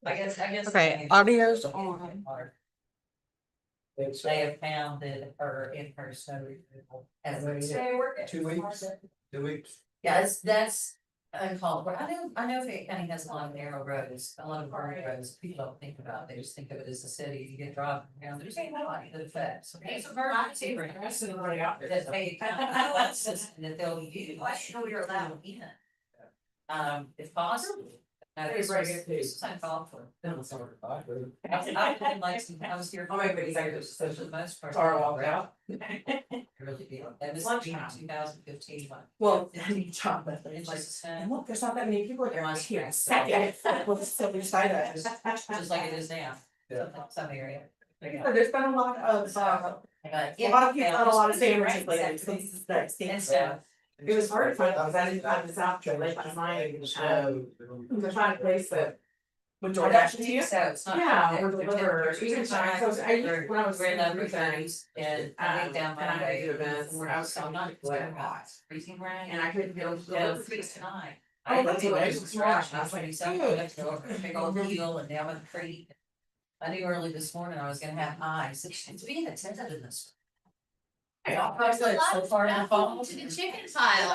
I guess. Okay, audio's on. They have found that her in her snow removal as a. 2 weeks. 2 weeks. Yeah, that's uncalled for. I know Fayette County has a lot of narrow roads, a lot of hard roads, people don't think about it, they just think of it as a city, you get driving around, there's ain't nobody that affects. Okay, so emergency, there's somebody out there that Fayette County, that's system that they'll use, I should know you're allowed in. If possible. This is uncalled for. I was here. Oh, wait, but he's like, For the most part. Far walk out. Really did. That was 2015. Well, John, but It's just, and look, there's not that many people here. Everyone's here. Just just like it is now. Yeah. Some area. There's been a lot of, a lot of people had a lot of sandwiches lately, so this is nice. And so. It was hard to find those, I didn't, I was out there late last night, to find a place that would I DoorDash to you. So it's not. Yeah, or deliver, even time, so I used, when I was Ran in up things, and I went down and I my had to do way. events where I was So I'm not like hot, freezing rain. and I couldn't feel the Yeah, delivery. freeze tonight. Oh, that's what I was watching. watching. I was like, A big old hill and down the creek. I knew early this morning I was gonna have ice, it's being attended in this. I was like, so far in the fall. To the chicken pile.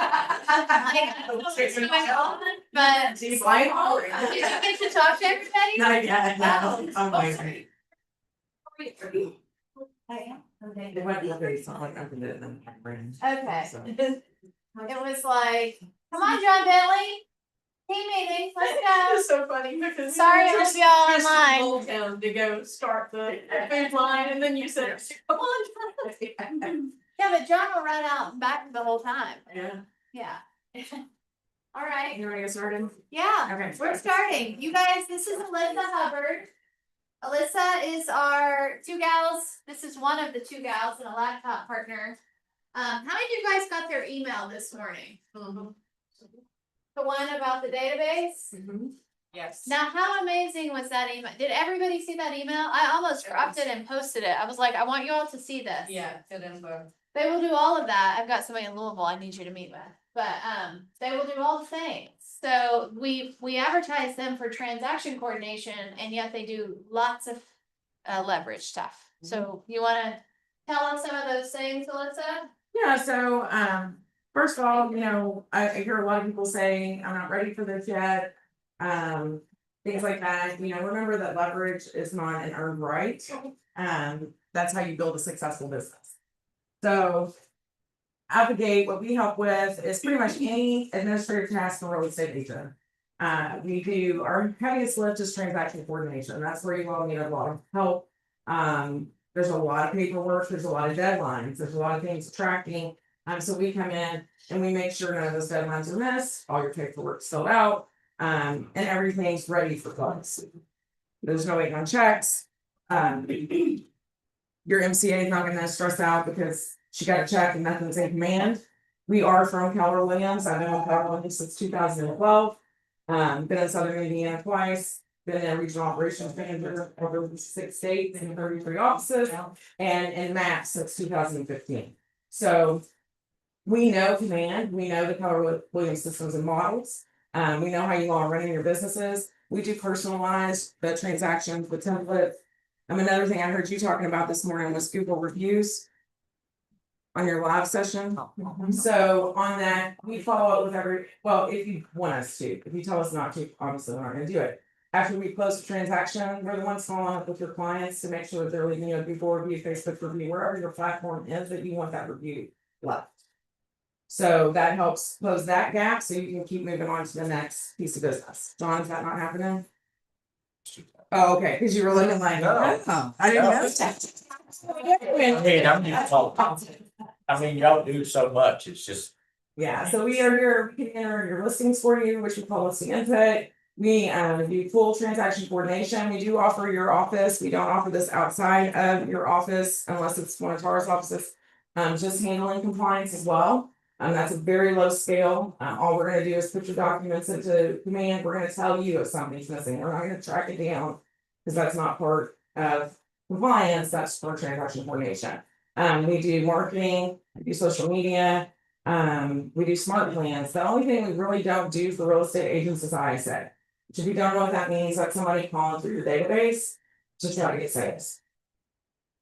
But did She's like, oh. you get to talk to everybody? Not yet, no, Oh, I'm like. okay. They went the other song, like, I can do it in my brain. Okay. So. It was like, come on, John Bentley. Team meeting, let's go. It's so funny because. Sorry, I missed y'all online. Old Town to go start the food line and then you said, come on. Yeah, but John will run out and back the whole time. Yeah, Yeah. All right, you wanna get started? yeah, Okay. we're starting. You guys, this is Alyssa Hubbard. Alyssa is our two gals. This is one of the two gals and a laptop partner. How many of you guys got their email this morning? The one about the database? Yes. Now, how amazing was that email? Did everybody see that email? I almost dropped it and posted it. I was like, I want you all to see this. Yeah, fit in both. They will do all of that. I've got somebody in Louisville I need you to meet with, but they will do all the things. So we advertise them for transaction coordination, and yet they do lots of leverage stuff. So you want to tell us some of those things, Alyssa? Yeah, so, first of all, you know, I hear a lot of people saying, I'm not ready for this yet. Things like that, you know, remember that leverage is not an earned right. That's how you build a successful business. So. Out the gate, what we help with is pretty much any administrative task in a real estate agent. We do, our heaviest lift is transaction coordination, that's where you all need a lot of help. There's a lot of paperwork, there's a lot of deadlines, there's a lot of things tracking. So we come in and we make sure none of those deadlines are missed, all your paperwork's filled out, and everything's ready for funds. There's no waiting on checks. Your MCA is not gonna stress out because she got a check and nothing's in command. We are from Keller Williams. I've been with Keller Williams since 2012. Been in Southern Indiana twice, been in regional operations manager over 6 states and 33 offices, and in MAP since 2015. So we know command, we know the Keller Williams systems and models. We know how you all are running your businesses. We do personalize the transactions, the templates. Another thing I heard you talking about this morning was Google reviews on your live session. So on that, we follow up with well, if you want us to, if you tell us not to, obviously we're not gonna do it. After we close the transaction, we're the ones following up with your clients to make sure that they're leaving you a Google review, Facebook review, wherever your platform is that you want that review left. So that helps close that gap so you can keep moving on to the next piece of business. John, is that not happening? Oh, okay, because you were looking like, No. oh, I didn't know that. I mean, y'all do so much, it's just. Yeah, so we are here, we can enter your listings for you, which we call listing input. We do full transaction coordination. We do offer your office. We don't offer this outside of your office unless it's one of Tara's offices. Just handling compliance as well. That's a very low scale. All we're gonna do is put your documents into command. We're gonna tell you if something's missing. We're not gonna track it down. Because that's not part of compliance, that's for transaction coordination. We do marketing, we do social media, we do smart plans. The only thing we really don't do for real estate agents is ISA. which if you don't know what that means, that's somebody calling through your database to try to get sales.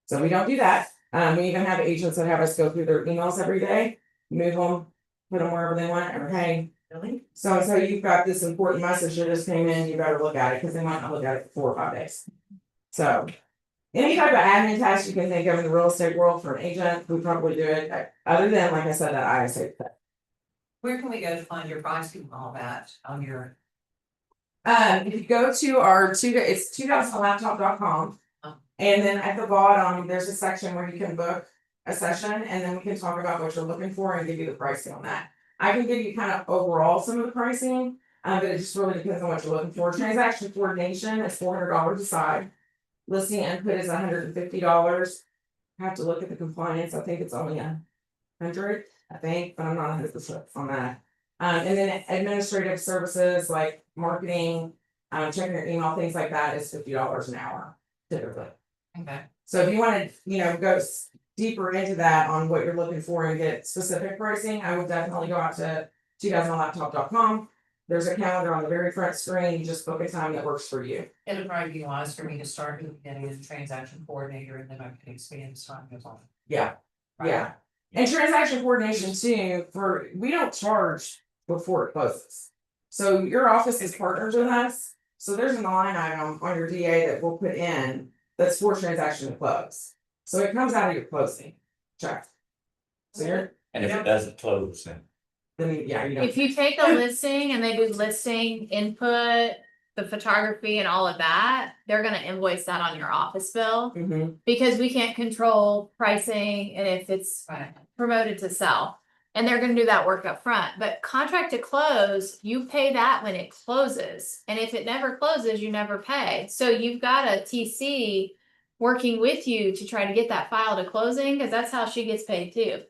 So we don't do that. We even have agents that have us go through their emails every day, move them, put them wherever they want, or hey, Really? so you've got this important message that just came in, you better look at it, because they might not look at it for 4 or 5 days. So. Any type of admin task you can think of in the real estate world for an agent, we probably do it, other than, like I said, that ISA. Where can we go to find your pricing and all that on your? If you go to our it's 2000laptop.com. And then at the bottom, there's a section where you can book a session, and then we can talk about what you're looking for and give you the pricing on that. I can give you kind of overall some of the pricing, but it just really depends on what you're looking for. Transaction coordination is $400 a side. Listing input is $150. Have to look at the compliance, I think it's only 100, I think, but I'm not 100% on that. And then administrative services like marketing, checking your email, things like that is $50 an hour typically. Okay. So if you wanna, go deeper into that on what you're looking for and get specific pricing, I would definitely go out to 2000laptop.com. There's a calendar on the very front screen, you just book a time that works for you. It'll probably be wise for me to start with getting a transaction coordinator and then I can expand as time goes on. Yeah, Right? yeah. And transaction coordination too, we don't charge before it closes. So your office is partners with us, so there's a line item on your DA that we'll put in that's for transaction to close. So it comes out of your closing check. So And if it doesn't close, then yeah, you don't. If you take a listing and they do listing input, the photography and all of that, they're gonna invoice that on your office bill. Mhm. Because we can't control pricing and if it's Right. promoted to sell. And they're gonna do that work up front, but contract to close, you pay that when it closes. And if it never closes, you never pay. So you've got a TC working with you to try to get that file to closing, because that's how she gets paid too.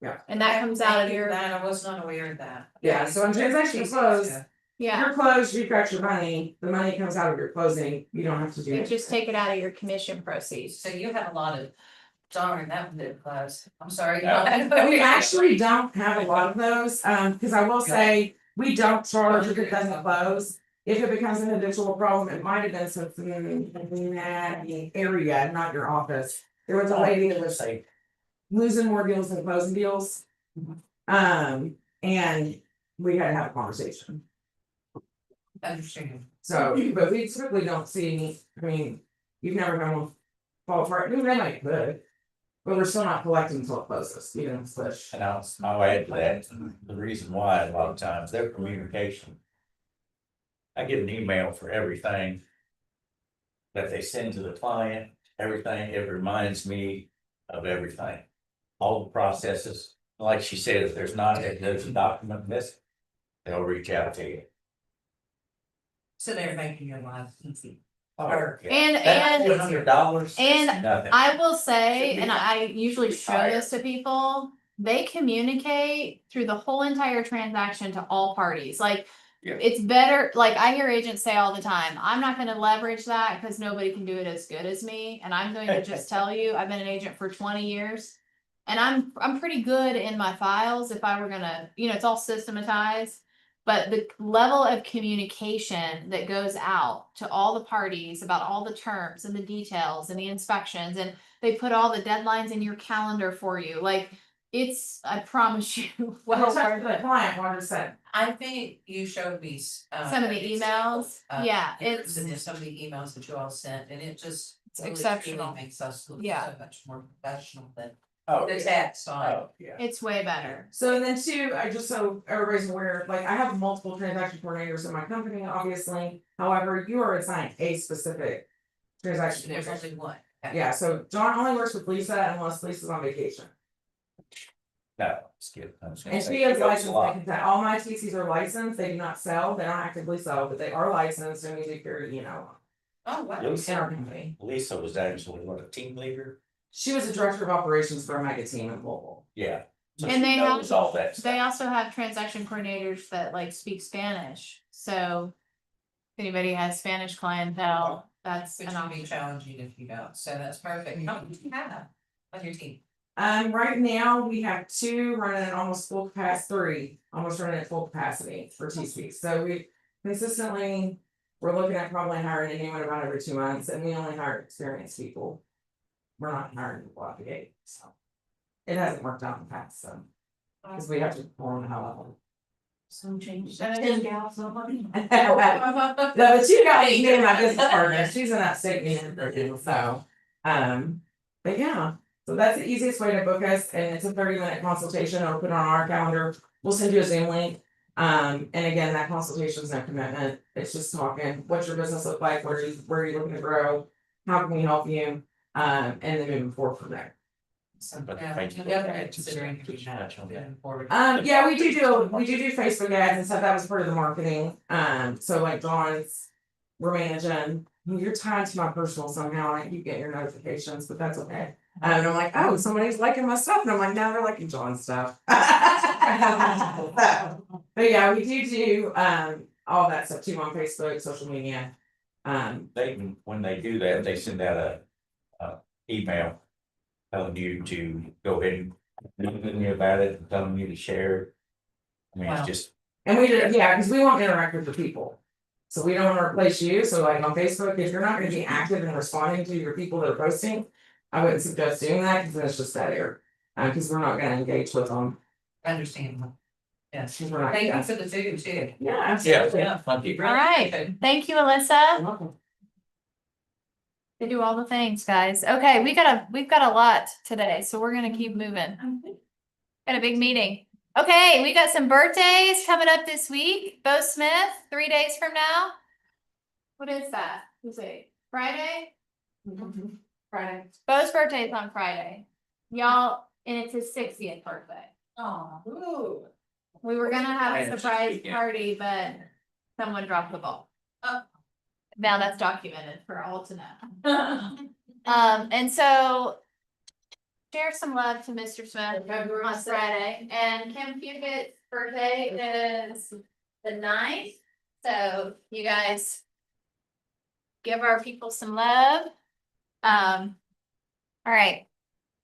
Yeah. And that comes out of Thank you for your, that, I was not aware of that. Yeah, so on transaction close, yeah, you're closed, you've got your money, the money comes out of your closing, you don't have to do you it. just take it out of your commission proceeds. So you have a lot of, darn, that one did close, I'm sorry. We actually don't have a lot of those, cause I will say, we don't charge if it doesn't close. If it becomes an habitual problem, it might have been something in that area, not your office. There was a lady that was say, losing more deals than closing deals. And we had to have a conversation. Understand. So, but we typically don't see, you've never known one fall apart, they might could. But we're still not collecting until it closes, even if it's push. and I'll add to that, the reason why a lot of times their communication. I get an email for everything. That they send to the client, everything, it reminds me of everything. All the processes, like she said, if there's a document missing. They'll reach out to you. So they're making your life easy. Or, yeah. And, That and $100. and Nothing. I will say, and I usually show this to people, they communicate through the whole entire transaction to all parties, like. Yeah. It's better, like I hear agents say all the time, I'm not gonna leverage that because nobody can do it as good as me, and I'm going to just tell you, I've been an agent for 20 years. And I'm pretty good in my files if I were gonna, it's all systematized. But the level of communication that goes out to all the parties about all the terms and the details and the inspections, and they put all the deadlines in your calendar for you, like. I promise you, well worth The it. client, what is that? I think you showed me. Some of the emails, yeah, it's, And some of the emails that you all sent, and it just. It's really, exceptional. truly makes us look Yeah. so much more professional than Oh, the yeah. text side. Oh, yeah. it's way better. So then too, I just so everybody's aware, like I have multiple transaction coordinators in my company, obviously. However, you are assigned a specific transaction There's coordinator. only one. Okay. Yeah, so John only works with Lisa unless Lisa's on vacation. No, it's good. And she is licensed, they can tell, all my TCs are licensed, they do not sell, they don't actively sell, but they are licensed and we do carry, Oh, wow. in our company. Lisa was actually what, a team leader? She was the director of operations for a mega team in Louisville. Yeah. So And she they knows have- all that They stuff. also have transaction coordinators that like speak Spanish, so. If anybody has Spanish clientele, that's Which an would be option. challenging if you don't, so that's perfect. How many do you have on your team? Right now, we have 2 running at almost full capacity, 3, almost running at full capacity for TC, so we consistently, we're looking at probably hiring anyone about every 2 months, and we only hire experienced people. We're not hiring people out the gate, so. It hasn't worked out in the past, so. Cause we have to perform a hell Some change. of it. No, but you got me, my business partner, she's in that state meeting, so, but yeah. So that's the easiest way to book us, and it's a 30-minute consultation, I'll put it on our calendar, we'll send you a Zoom link. And again, that consultation is no commitment, it's just talking, what's your business look like, where are you looking to grow? How can we help you, and then moving forward from there. But Yeah, thank you. definitely considering doing that moving forward. Yeah, we do Facebook ads and stuff, that was part of the marketing, so like Dawn's. We're managing, you're tied to my personal somehow, I keep getting your notifications, but that's okay. And I'm like, oh, somebody's liking my stuff, and I'm like, now they're liking John's stuff. But yeah, we do, all that stuff too on Facebook, social media. They, when they do that, they send out a email. Telling you to go ahead and tell me about it, and telling you to share. I mean, Wow. it's just, And we did, yeah, because we want to interact with the people. So we don't want to replace you, so like on Facebook, if you're not gonna be active and responding to your people that are posting. I wouldn't suggest doing that, because then it's just that air, because we're not gonna engage with them. Understandable. Yes, We're not- thank you for the food too. Yeah, absolutely. Yeah. thank you. All right. Good. Thank you, Alyssa. They do all the things, guys. Okay, we've got a lot today, so we're gonna keep moving. Got a big meeting. Okay, we got some birthdays coming up this week. Bo Smith, 3 days from now. What is that? Is it Friday? Friday. Bo's birthday is on Friday. Y'all, and it's his 60th birthday. Oh. We were gonna have a Nice. surprise Yeah. party, but someone dropped the ball. Now that's documented for all to know. And so share some love to Mr. Smith on Friday, and Kim Pukett's birthday is the 9th, so you guys give our people some love. All right.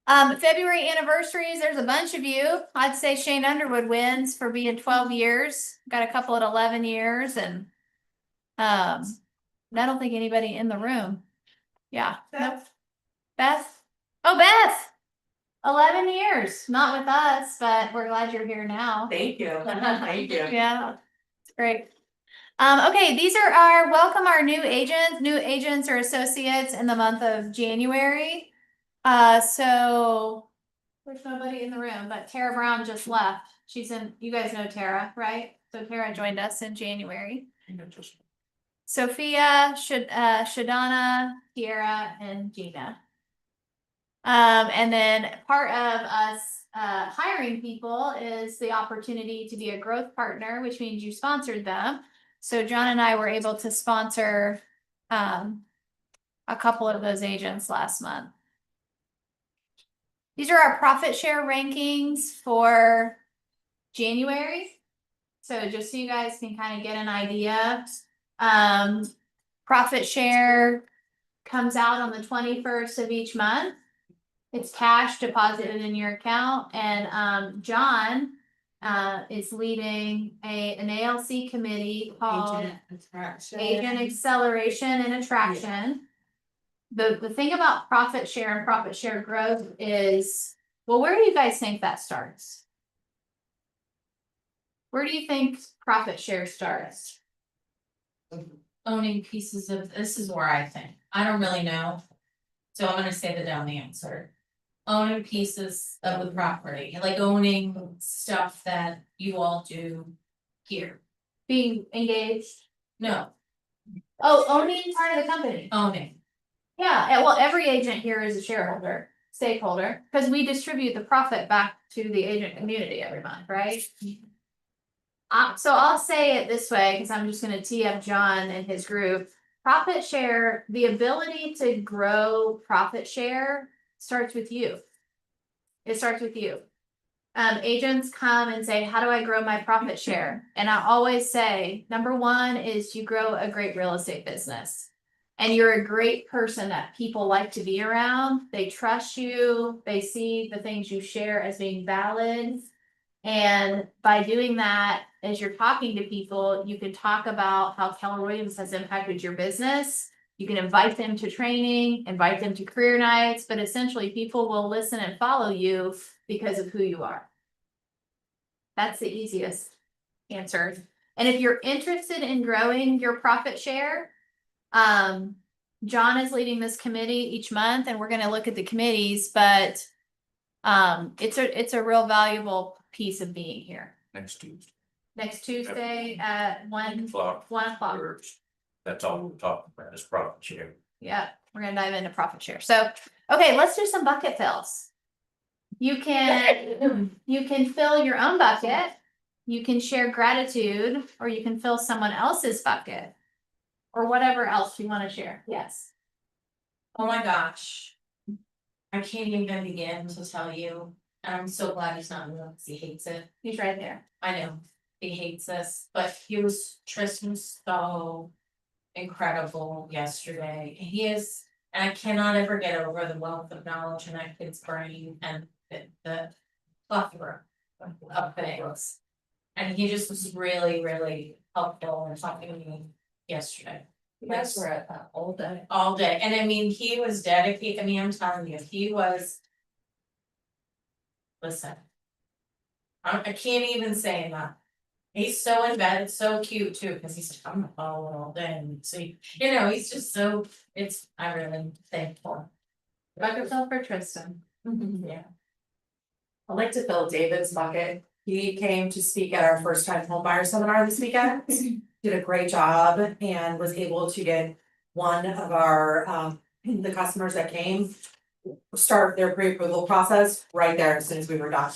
February anniversaries, there's a bunch of you. I'd say Shane Underwood wins for being 12 years. Got a couple at 11 years, and I don't think anybody in the room. Yeah. Nope. Beth. Oh, Beth. 11 years, not with us, but we're glad you're here now. Thank you, thank you. Yeah, it's great. Okay, these are welcome our new agents. New agents or associates in the month of January. So there's nobody in the room, but Tara Brown just left. You guys know Tara, right? So Tara joined us in January. Sophia, Shadana, Kiera, and Gina. And then part of us hiring people is the opportunity to be a growth partner, which means you sponsored them. So John and I were able to sponsor a couple of those agents last month. These are our profit share rankings for January. So just so you guys can kind of get an idea. Profit share comes out on the 21st of each month. It's cash deposited in your account, and John is leading an ALC committee called Agent Acceleration and Attraction. The thing about profit share and profit share growth is, well, where do you guys think that starts? Where do you think profit share starts? Owning pieces of, this is where I think, I don't really know. So I'm gonna say the dumb answer. Owning pieces of the property, like owning stuff that you all do here. Being engaged? No, Oh, owning part of the company. owning. Yeah, well, every agent here is a shareholder, stakeholder, because we distribute the profit back to the agent community every month, right? So I'll say it this way, because I'm just gonna tee up John and his group. Profit share, the ability to grow profit share starts with you. It starts with you. Agents come and say, how do I grow my profit share? And I always say, number one is you grow a great real estate business. And you're a great person that people like to be around. They trust you. They see the things you share as being valid. And by doing that, as you're talking to people, you can talk about how Keller Williams has impacted your business. You can invite them to training, invite them to career nights, but essentially people will listen and follow you because of who you are. That's the easiest answer. And if you're interested in growing your profit share, John is leading this committee each month and we're gonna look at the committees, but it's a real valuable piece of being here. Next Tuesday. Next Tuesday at 1 o'clock. That's all we're talking about, is profit share. Yeah, we're gonna dive into profit share. So, okay, let's do some bucket fills. You can fill your own bucket, you can share gratitude, or you can fill someone else's bucket. Or whatever else you wanna share, yes. Oh my gosh. I can't even begin to tell you, and I'm so glad he's not in the room, 'cause he hates it. He's right there. I know, he hates this, but Tristan was so incredible yesterday. He is, and I cannot ever get over the wealth of knowledge in that kid's brain and the plethora of things. And he just was really, really helpful in talking to me yesterday. You guys were at that all day. All day, and I mean, he was dedicated, I mean, I'm telling you, he was. Listen. I can't even say enough. He's so embedded, so cute too, because he's like, I'm all day, and so, you know, he's just so, I'm really thankful. Bucket fill for Tristan. Yeah. I'd like to fill David's bucket. He came to speak at our first time homebuyer seminar this weekend. Did a great job and was able to get one of our the customers that came. Start their pre-approval process right there as soon as we were done.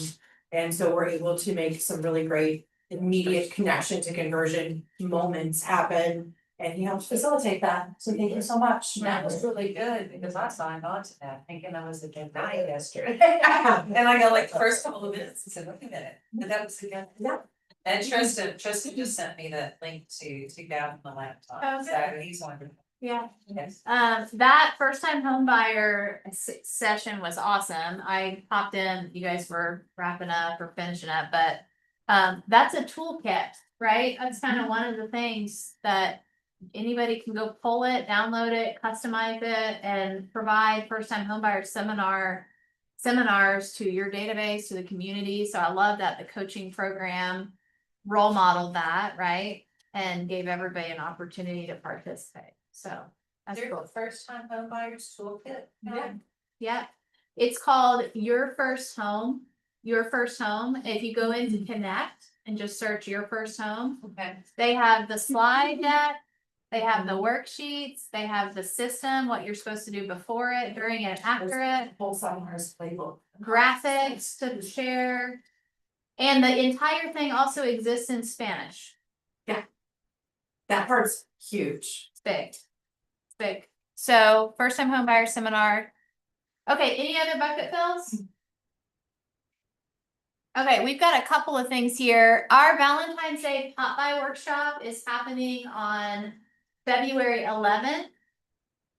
And so we're able to make some really great immediate connection to conversion moments happen. And he helped facilitate that. So thank you so much. That was really good, because I signed on to that, thinking I was a good night yesterday. And I got like the first couple of minutes, and said, wait a minute, and that was the good. Yeah. And Tristan just sent me that link to down the laptop, Oh, so good. he's wonderful. Yeah. Yes. That first time home buyer session was awesome. I popped in, you guys were wrapping up or finishing up, but that's a toolkit, right? That's kind of one of the things that anybody can go pull it, download it, customize it, and provide first time home buyer seminars to your database, to the community. So I love that the coaching program role modeled that, right? And gave everybody an opportunity to participate. So that's There's cool. the first time home buyers toolkit. Yeah. Yeah, it's called Your First Home. Your First Home. If you go into Connect and just search Your First Home, Okay. they have the slide deck, they have the worksheets, they have the system, what you're supposed to do before it, during it, after it, Whole seminar playbook. graphics to share. And the entire thing also exists in Spanish. That part's huge. It's big. It's big. So first time home buyer seminar. Okay, any other bucket fills? Okay, we've got a couple of things here. Our Valentine's Day pop by workshop is happening on February 11th.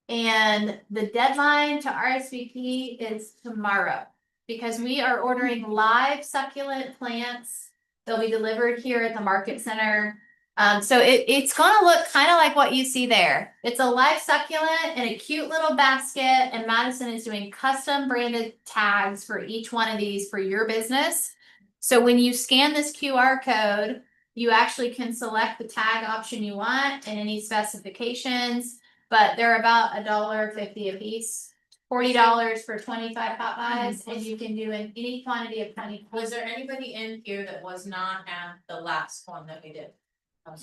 And the deadline to RSVP is tomorrow, because we are ordering live succulent plants. They'll be delivered here at the Market Center. So it's gonna look kind of like what you see there. It's a live succulent in a cute little basket, and Madison is doing custom branded tags for each one of these for your business. So when you scan this QR code, you actually can select the tag option you want and any specifications, but they're about $1.50 a piece. $40 for 25 Popeyes, and you can do in any quantity of 20. Was there anybody in here that was not at the last one that we did?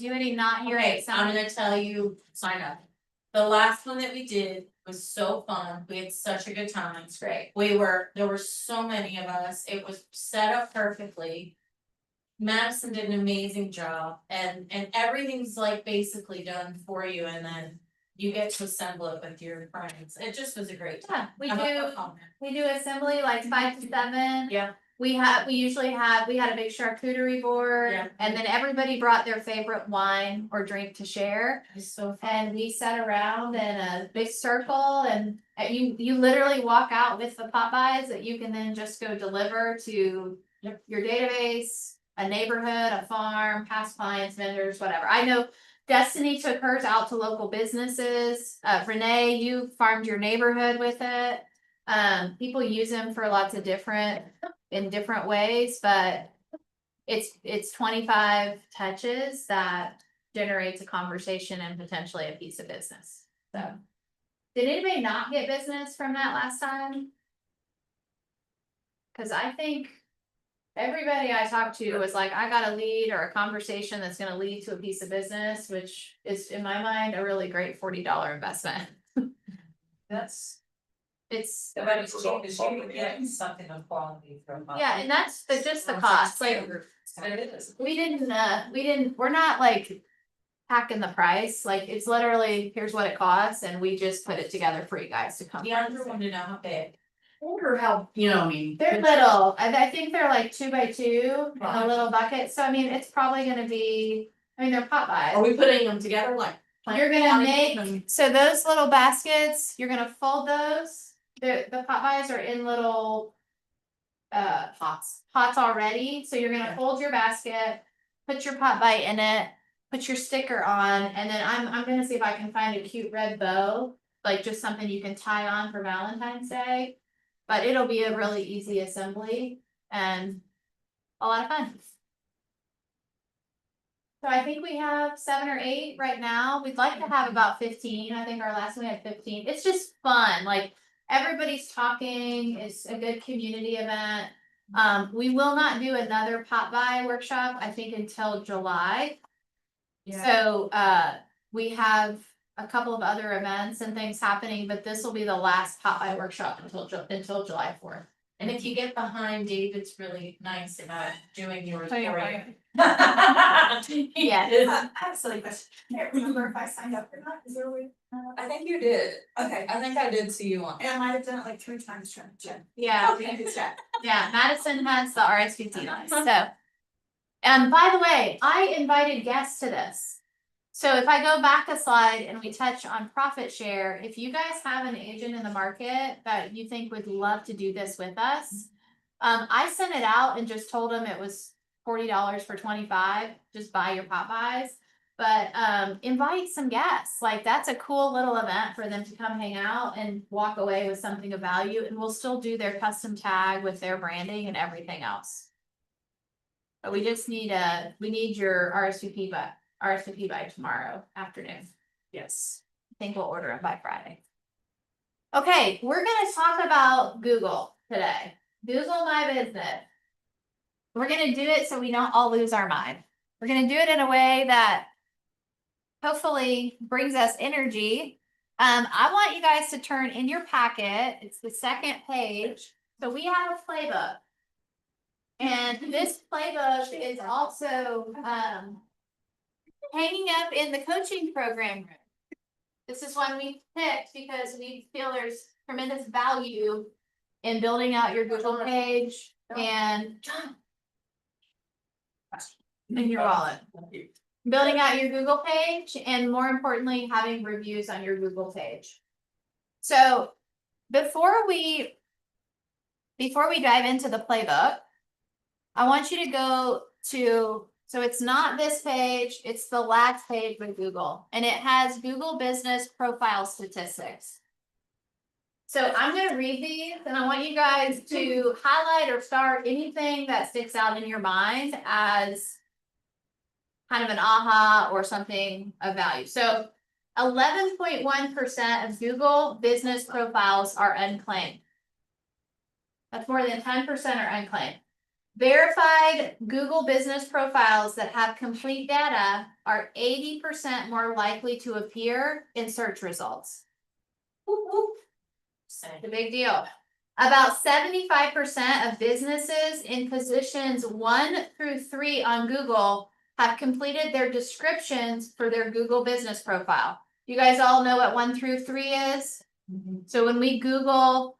Anybody not here? Okay, I'm gonna tell you, sign up. The last one that we did was so fun, we had such a good time. It's great. There were so many of us, it was set up perfectly. Madison did an amazing job, and everything's like basically done for you, and then you get to assemble it with your friends. It just was a great time. Yeah, we do assembly like 5 to 7. Yeah. We had a big charcuterie board, Yeah. and then everybody brought their favorite wine or drink to share. It's so fun. And we sat around in a big circle, and you literally walk out with the Popeyes that you can then just go deliver to your database, a neighborhood, a farm, past clients, vendors, whatever. I know Destiny took hers out to local businesses. Renee, you farmed your neighborhood with it. People use them for lots of in different ways, but it's 25 touches that generates a conversation and potentially a piece of business. So, did anybody not get business from that last time? Cause I think everybody I talked to was like, I got a lead or a conversation that's gonna lead to a piece of business, which is in my mind, a really great $40 investment. That's, It's, but it's cheap, as you can get something of quality from. yeah, and that's just the cost, like, It is. we're not like hacking the price, like, it's literally, here's what it costs, and we just put it together for you guys to come. The other one to know how big. Or how, you know, I mean. They're little, I think they're like 2 by 2 in a little bucket, so I mean, it's probably gonna be, I mean, they're pot Are buys. we putting them together like? You're gonna make, so those little baskets, you're gonna fold those, the pot buys are in little. Pots already, so you're gonna fold your basket, put your pot bite in it, put your sticker on, and then I'm gonna see if I can find a cute red bow. Like just something you can tie on for Valentine's Day, but it'll be a really easy assembly and a lot of fun. So I think we have 7 or 8 right now. We'd like to have about 15. I think our last one we had 15. It's just fun, like everybody's talking, it's a good community event. We will not do another pot buy workshop, I think, until July. So, we have a couple of other events and things happening, but this will be the last pot buy workshop until July 4th. And if you get behind, David's really nice about doing yours Oh, for you're you. right. Yeah. I have a silly question. I can't remember if I signed up or not. Is there a way? I think you did. Okay. I think I did see you on. And I might have done it like 3 times trying to check. Yeah, Okay, good check. yeah, Madison has the RSVP list, so. And by the way, I invited guests to this. So if I go back a slide and we touch on profit share, if you guys have an agent in the market that you think would love to do this with us. I sent it out and just told them it was $40 for 25, just buy your pot buys. But invite some guests, like that's a cool little event for them to come hang out and walk away with something of value, and we'll still do their custom tag with their branding and everything else. But we just need we need your RSVP by tomorrow afternoon. Yes. I think we'll order them by Friday. Okay, we're gonna talk about Google today. Google My Business. We're gonna do it so we don't all lose our mind. We're gonna do it in a way that hopefully brings us energy. I want you guys to turn in your packet. It's the second page. So we have a playbook. And this playbook is also hanging up in the coaching program room. This is one we picked because we feel there's tremendous value in building out your Google page and in your wallet. Building out your Google page and more importantly, having reviews on your Google page. So before we dive into the playbook, I want you to go to, so it's not this page, it's the last page with Google, and it has Google Business Profile Statistics. So I'm gonna read these and I want you guys to highlight or star anything that sticks out in your mind as kind of an aha or something of value. So 11.1% of Google business profiles are unclaimed. That's more than 10% are unclaimed. Verified Google business profiles that have complete data are 80% more likely to appear in search results. Whoop, whoop. It's a big deal. About 75% of businesses in positions 1 through 3 on Google have completed their descriptions for their Google business profile. You guys all know what 1 through 3 is? So when we Google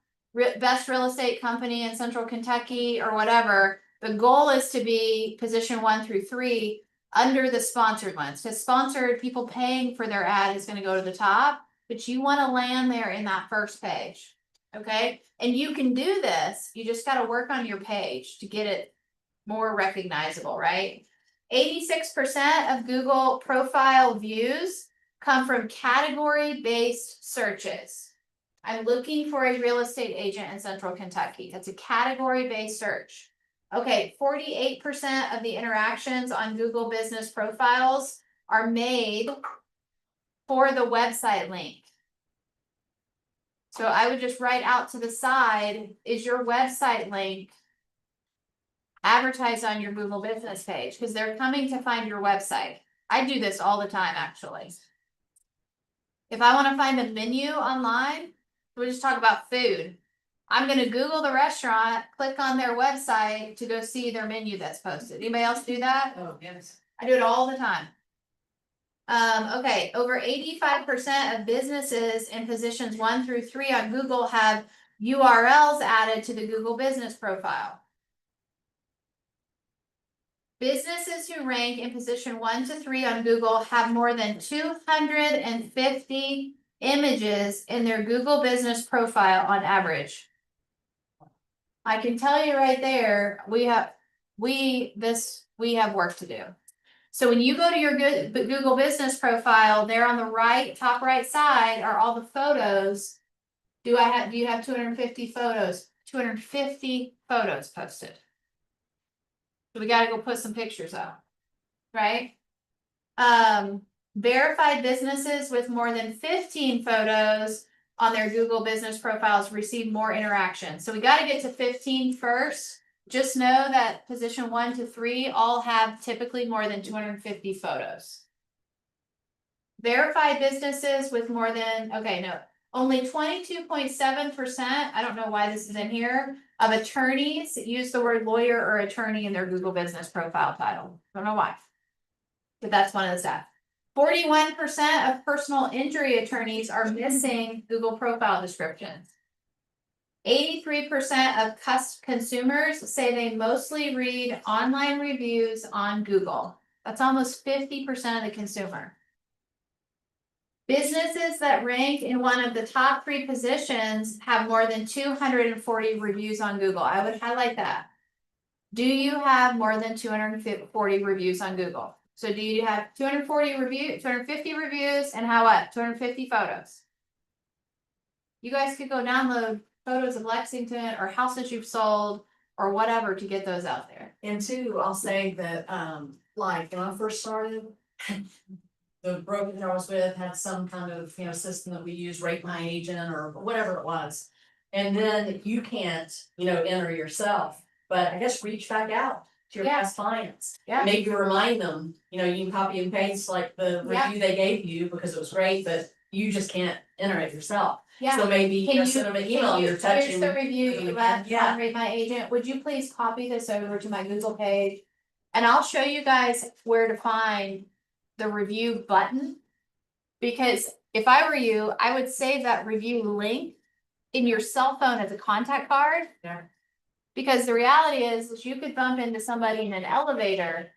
best real estate company in Central Kentucky or whatever, the goal is to be position 1 through 3 under the sponsored ones. Because sponsored, people paying for their ad is going to go to the top, but you want to land there in that first page. Okay. And you can do this. You just got to work on your page to get it more recognizable, right? 86% of Google profile views come from category-based searches. I'm looking for a real estate agent in Central Kentucky. That's a category-based search. Okay, 48% of the interactions on Google business profiles are made for the website link. So I would just write out to the side, is your website link advertised on your Google business page? Because they're coming to find your website. I do this all the time, actually. If I want to find a menu online, we'll just talk about food. I'm gonna Google the restaurant, click on their website to go see their menu that's posted. Anybody else do that? Oh, yes. I do it all the time. Okay, over 85% of businesses in positions 1 through 3 on Google have URLs added to the Google business profile. Businesses who rank in position 1 to 3 on Google have more than 250 images in their Google business profile on average. I can tell you right there, we have work to do. So when you go to your Google business profile, there on the right, top right side are all the photos. Do you have 250 photos? 250 photos posted. So we gotta go put some pictures up, right? Verified businesses with more than 15 photos on their Google business profiles receive more interaction. So we gotta get to 15 first. Just know that position 1 to 3 all have typically more than 250 photos. Verified businesses with more than, only 22.7%, I don't know why this is in here, of attorneys use the word lawyer or attorney in their Google business profile title. Don't know why. But that's one of the stats. 41% of personal injury attorneys are missing Google profile descriptions. 83% of consumers say they mostly read online reviews on Google. That's almost 50% of the consumer. Businesses that rank in one of the top 3 positions have more than 240 reviews on Google. I would highlight that. Do you have more than 240 reviews on Google? So do you have 250 reviews, and how what? 250 photos. You guys could go download photos of Lexington or houses you've sold or whatever to get those out there. And two, I'll say that, like, when I first started, the broker I was with had some kind of, system that we use, Rate My Agent or whatever it was. And then you can't, enter yourself, but I guess reach back out to your Yeah. past clients. Yeah. Maybe remind them, you can copy and paste like the Yeah. review they gave you because it was great, but you just can't enter it yourself. Yeah. So maybe, Can you send them an email, you're Here's touching. the review you left Yeah. on Rate My Agent. Would you please copy this over to my Google page? And I'll show you guys where to find the review button. Because if I were you, I would save that review link in your cell phone as a contact card. Yeah. Because the reality is you could bump into somebody in an elevator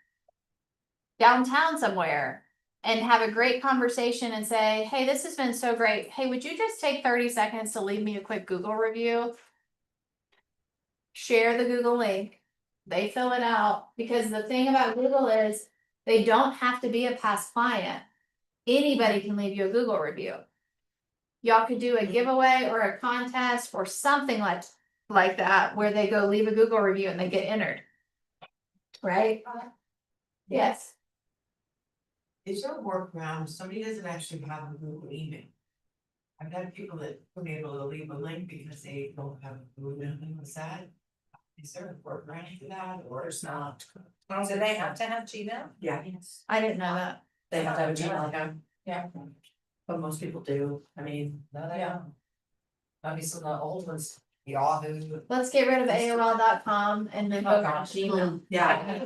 downtown somewhere and have a great conversation and say, hey, this has been so great. Hey, would you just take 30 seconds to leave me a quick Google review? Share the Google link. They fill it out, because the thing about Google is they don't have to be a past client. Anybody can leave you a Google review. Y'all could do a giveaway or a contest or something like that, where they go leave a Google review and they get entered. Right? Yes. Is there a workaround if somebody doesn't actually have a Google email? I've had people that were able to leave a link because they don't have a Google email. Is there a workaround for that, or it's not? Do they have to have Gmail? Yeah, I didn't know that. they have to have a Gmail account. Yeah. But most people do, I mean. No, they Yeah. don't. Maybe some of the old ones, Yahoo. Let's get rid of AOL.com and then go to Gmail. Yeah.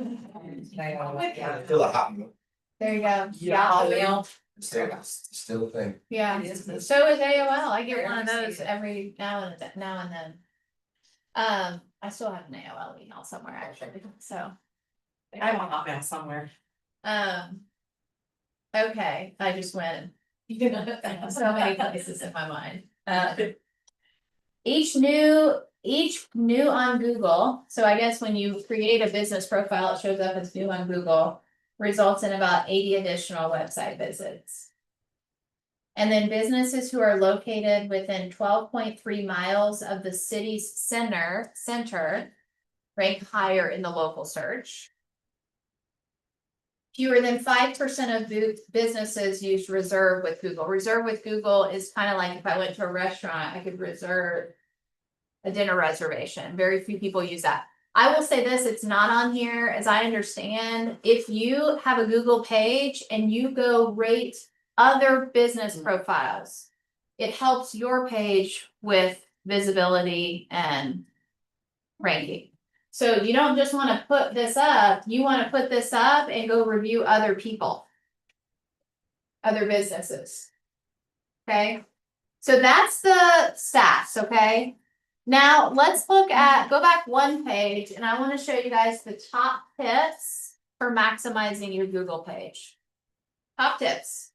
Yeah. Still a hot milk. There you go. Yeah. Yahoo. Still a thing. Yeah, It is. so is AOL. I get Rarely one of see those it. every now and then. I still have an AOL email somewhere actually, so. I have a Hotmail somewhere. Okay, I just went. So many places in my mind. Each new each new on Google, so I guess when you create a business profile, it shows up as new on Google, results in about 80 additional website visits. And then businesses who are located within 12.3 miles of the city's center rank higher in the local search. Fewer than 5% of businesses use reserve with Google. Reserve with Google is kind of like if I went to a restaurant, I could reserve a dinner reservation. Very few people use that. I will say this, it's not on here, as I understand. If you have a Google page and you go rate other business profiles, it helps your page with visibility and ranking. So you don't just want to put this up, you want to put this up and go review other people, other businesses. Okay, so that's the stats, okay? Now let's go back one page, and I want to show you guys the top tips for maximizing your Google page. Top tips.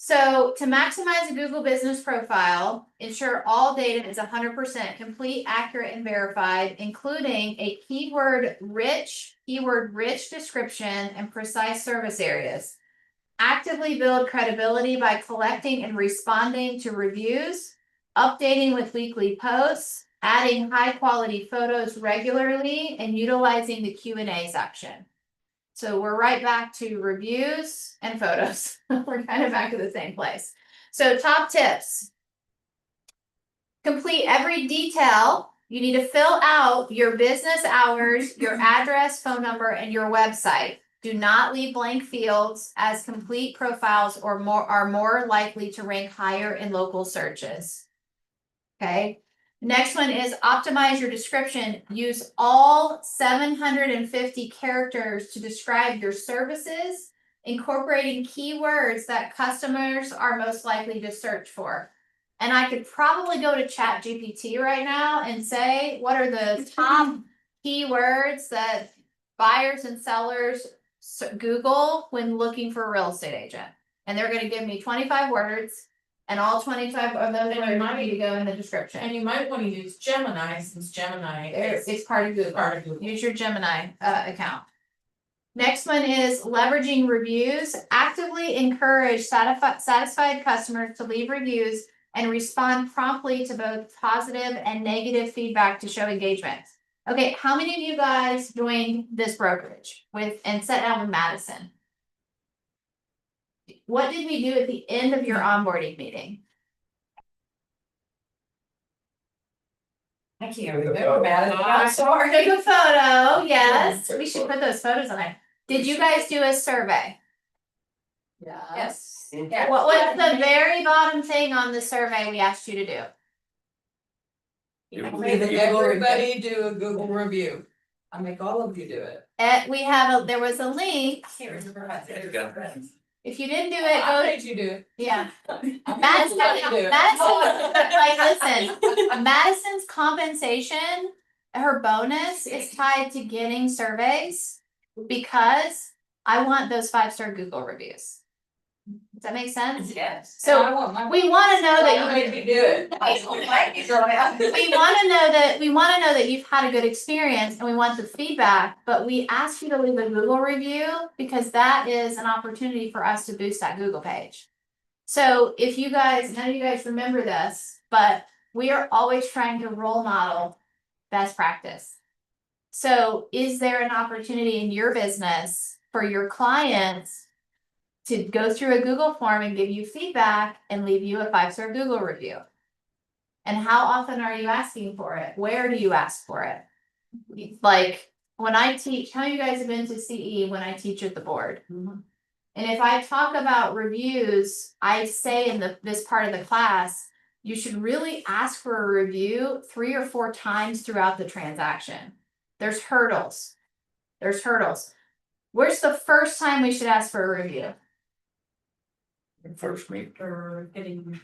So to maximize a Google business profile, ensure all data is 100% complete, accurate, and verified, including a keyword rich description and precise service areas. Actively build credibility by collecting and responding to reviews, updating with weekly posts, adding high quality photos regularly, and utilizing the Q&A section. So we're right back to reviews and photos. We're kind of back to the same place. So top tips. Complete every detail. You need to fill out your business hours, your address, phone number, and your website. Do not leave blank fields, as complete profiles are more likely to rank higher in local searches. Okay. Next one is optimize your description. Use all 750 characters to describe your services, incorporating keywords that customers are most likely to search for. And I could probably go to ChatGPT right now and say, what are the top keywords that buyers and sellers Google when looking for a real estate agent? And they're going to give me 25 words. And all 25 of those words need to go in the description. And you might want to use Gemini, since Gemini is It's part of Google. part of Google. Use your Gemini account. Next one is leveraging reviews. Actively encourage satisfied customers to leave reviews and respond promptly to both positive and negative feedback to show engagement. Okay, how many of you guys joined this brokerage and sat down with Madison? What did we do at the end of your onboarding meeting? I can't remember, Madison, I'm sorry. Take a photo, yes, we should put those photos on there. Did you guys do a survey? Yes. What was the very bottom thing on the survey we asked you to do? Everybody do a Google review. I make all of you do it. There was a link. Can't remember how There you go. If you didn't do it, go to, you do it. yeah. Madison, Listen, Madison's compensation, her bonus is tied to getting surveys because I want those 5-star Google reviews. Does that make sense? Yes. So we want to know that you Make me do it. we want to know that you've had a good experience and we want the feedback, but we ask you to leave a Google review because that is an opportunity for us to boost that Google page. So if you guys, none of you guys remember this, but we are always trying to role model best practice. So is there an opportunity in your business for your clients to go through a Google form and give you feedback and leave you a 5-star Google review? And how often are you asking for it? Where do you ask for it? Like when I teach, how many of you guys have been to CE when I teach at the board? And if I talk about reviews, I say in this part of the class, you should really ask for a review 3 or 4 times throughout the transaction. There's hurdles. Where's the first time we should ask for a review? First meet. For getting,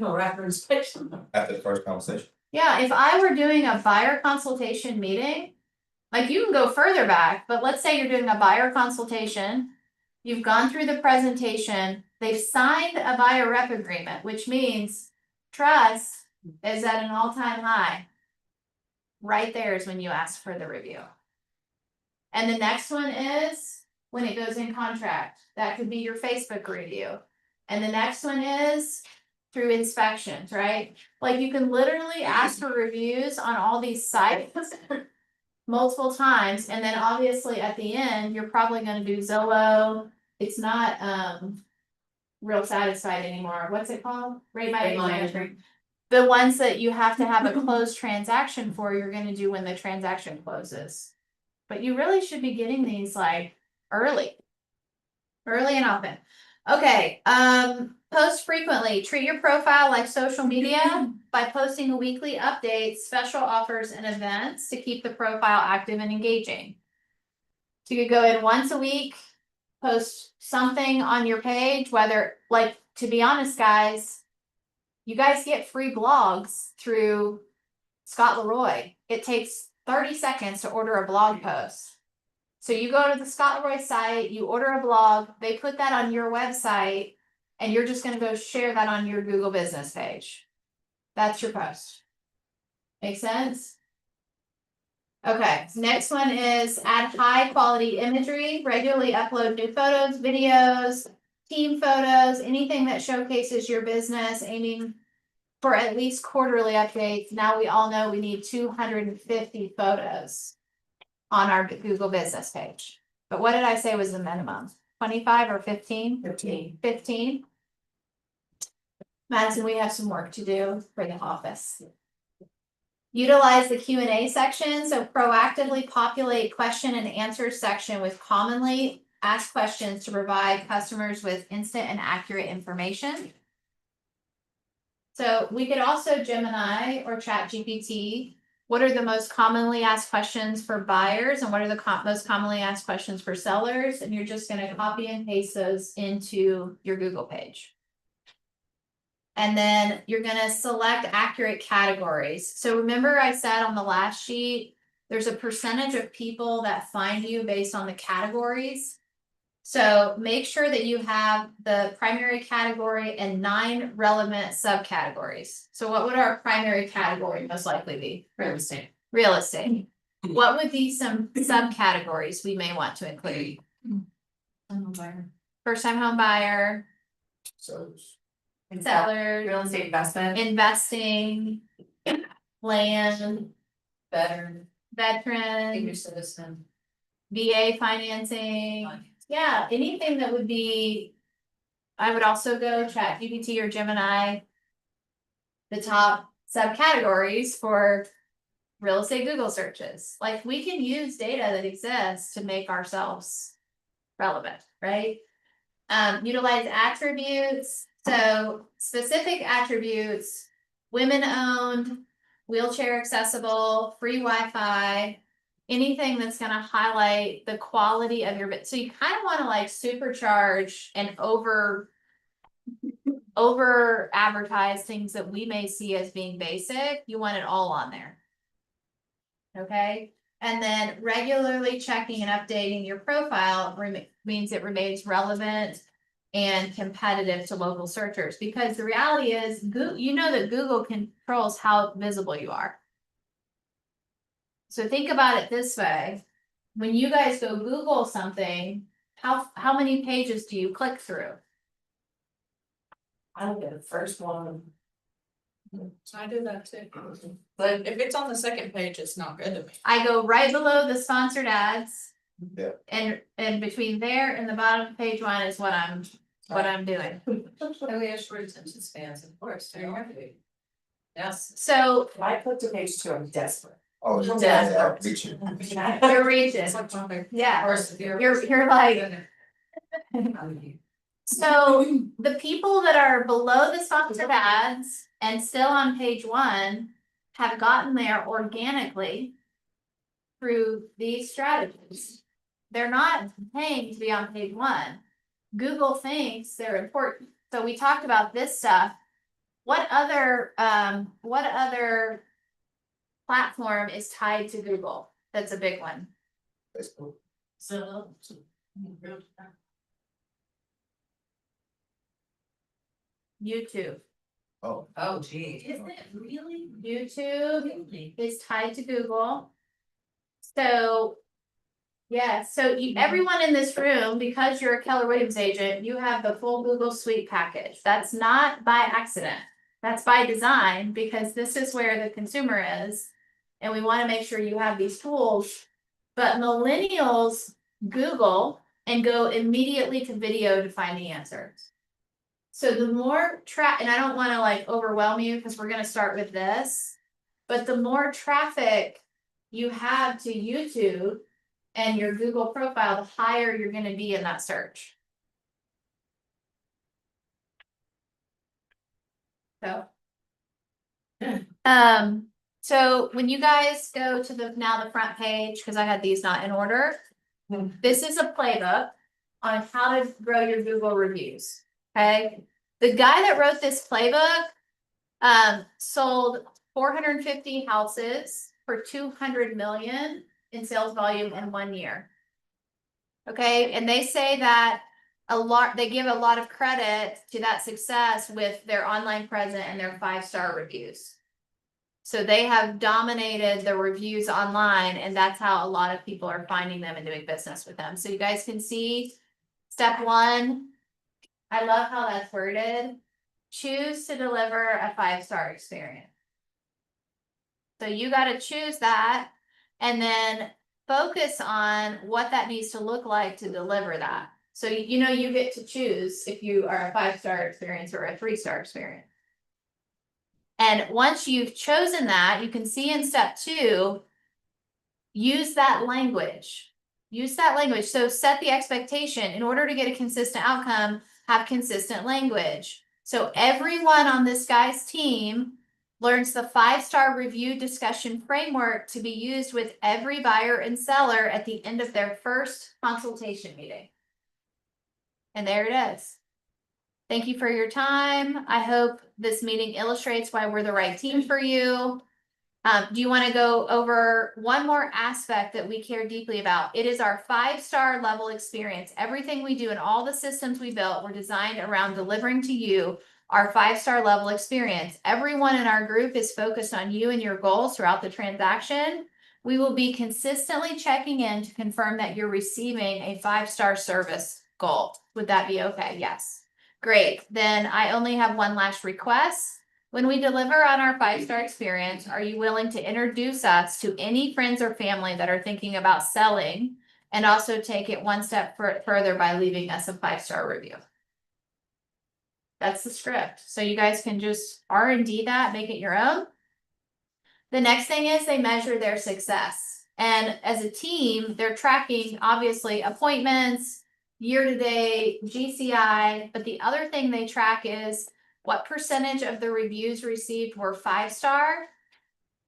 reference picture. After the first conversation. Yeah, if I were doing a buyer consultation meeting, like you can go further back, but let's say you're doing a buyer consultation, you've gone through the presentation, they've signed a buyer rep agreement, which means trust, is at an all-time high. Right there is when you ask for the review. And the next one is when it goes in contract. That could be your Facebook review. And the next one is through inspections, right? Like you can literally ask for reviews on all these sites multiple times, and then obviously at the end, you're probably gonna do Zillow. It's not Real Satisfied anymore. What's it called? Rate my agent. The ones that you have to have a closed transaction for, you're gonna do when the transaction closes. But you really should be getting these like early. Early and often. Okay, post frequently. Treat your profile like social media by posting weekly updates, special offers, and events to keep the profile active and engaging. So you could go in once a week, post something on your page, whether, like, to be honest, guys, you guys get free blogs through Scott Leroy. It takes 30 seconds to order a blog post. So you go to the Scott Leroy site, you order a blog, they put that on your website, and you're just gonna go share that on your Google business page. That's your post. Make sense? Okay, next one is add high quality imagery, regularly upload new photos, videos, team photos, anything that showcases your business, aiming for at least quarterly updates. Now we all know we need 250 photos on our Google business page. But what did I say was the minimum? 25 or 15? 15. 15? Madison, we have some work to do for the office. Utilize the Q&A section, so proactively populate question and answer section with commonly asked questions to provide customers with instant and accurate information. So we could also Gemini or ChatGPT. What are the most commonly asked questions for buyers and what are the most commonly asked questions for sellers? And you're just going to copy and paste those into your Google page. And then you're going to select accurate categories. So remember I said on the last sheet, there's a percentage of people that find you based on the categories. So make sure that you have the primary category and 9 relevant subcategories. So what would our primary category most likely be? Real estate. Real estate. What would be some subcategories we may want to include? First time home buyer, So. sellers, Real estate investment. investing, land, Better, senior veteran, citizen. VA financing. Yeah, anything that would be, I would also go ChatGPT or Gemini. The top subcategories for real estate Google searches. Like we can use data that exists to make ourselves relevant, right? Utilize attributes. So specific attributes, women owned, wheelchair accessible, free Wi-Fi, anything that's going to highlight the quality of your bit. So you kind of want to like supercharge and over advertise things that we may see as being basic. You want it all on there. Okay. And then regularly checking and updating your profile means it remains relevant and competitive to local searchers, because the reality is, you know that Google controls how visible you are. So think about it this way. When you guys go Google something, how many pages do you click through? I don't get the first one. I do that too. But if it's on the second page, it's not good to me. I go right below the sponsored ads. Yeah. And between there and the bottom of page 1 is what I'm doing. Oh, we have short attention spans, of course. There are. Yes. So If I click to page 2, I'm desperate. Oh, Yeah. yeah, reaching. you're reaching. Yeah, you're like, so the people that are below the sponsored ads and still on page 1 have gotten there organically through these strategies. They're not paying to be on page 1. Google thinks they're important. So we talked about this stuff. What other platform is tied to Google? That's a big one. Facebook. So YouTube. Oh, Oh, gee. Isn't it really? YouTube is tied to Google. So. Yeah, so everyone in this room, because you're a Keller Williams agent, you have the full Google Suite package. That's not by accident. That's by design, because this is where the consumer is. And we want to make sure you have these tools. But millennials Google and go immediately to video to find the answers. So the more and I don't want to like overwhelm you because we're going to start with this, but the more traffic you have to YouTube and your Google profile, the higher you're going to be in that search. So when you guys go to the front page, because I had these not in order, this is a playbook on how to grow your Google reviews. Okay, the guy that wrote this playbook sold 450 houses for 200 million in sales volume in 1 year. Okay, and they say that they give a lot of credit to that success with their online presence and their 5-star reviews. So they have dominated the reviews online, and that's how a lot of people are finding them and doing business with them. So you guys can see step 1. I love how that's worded. Choose to deliver a 5-star experience. So you got to choose that and then focus on what that needs to look like to deliver that. So, you know, you get to choose if you are a 5-star experience or a 3-star experience. And once you've chosen that, you can see in step 2, use that language. Use that language. So set the expectation. In order to get a consistent outcome, have consistent language. So everyone on this guy's team learns the 5-star review discussion framework to be used with every buyer and seller at the end of their first consultation meeting. And there it is. Thank you for your time. I hope this meeting illustrates why we're the right team for you. Do you want to go over one more aspect that we care deeply about? It is our 5-star level experience. Everything we do and all the systems we built were designed around delivering to you our 5-star level experience. Everyone in our group is focused on you and your goals throughout the transaction. We will be consistently checking in to confirm that you're receiving a 5-star service goal. Would that be okay? Yes. Great. Then I only have one last request. When we deliver on our 5-star experience, are you willing to introduce us to any friends or family that are thinking about selling, and also take it one step further by leaving us a 5-star review? That's the script. So you guys can just R&D that, make it your own. The next thing is they measure their success. And as a team, they're tracking obviously appointments, year-to-date, GCI, but the other thing they track is what percentage of the reviews received were 5-star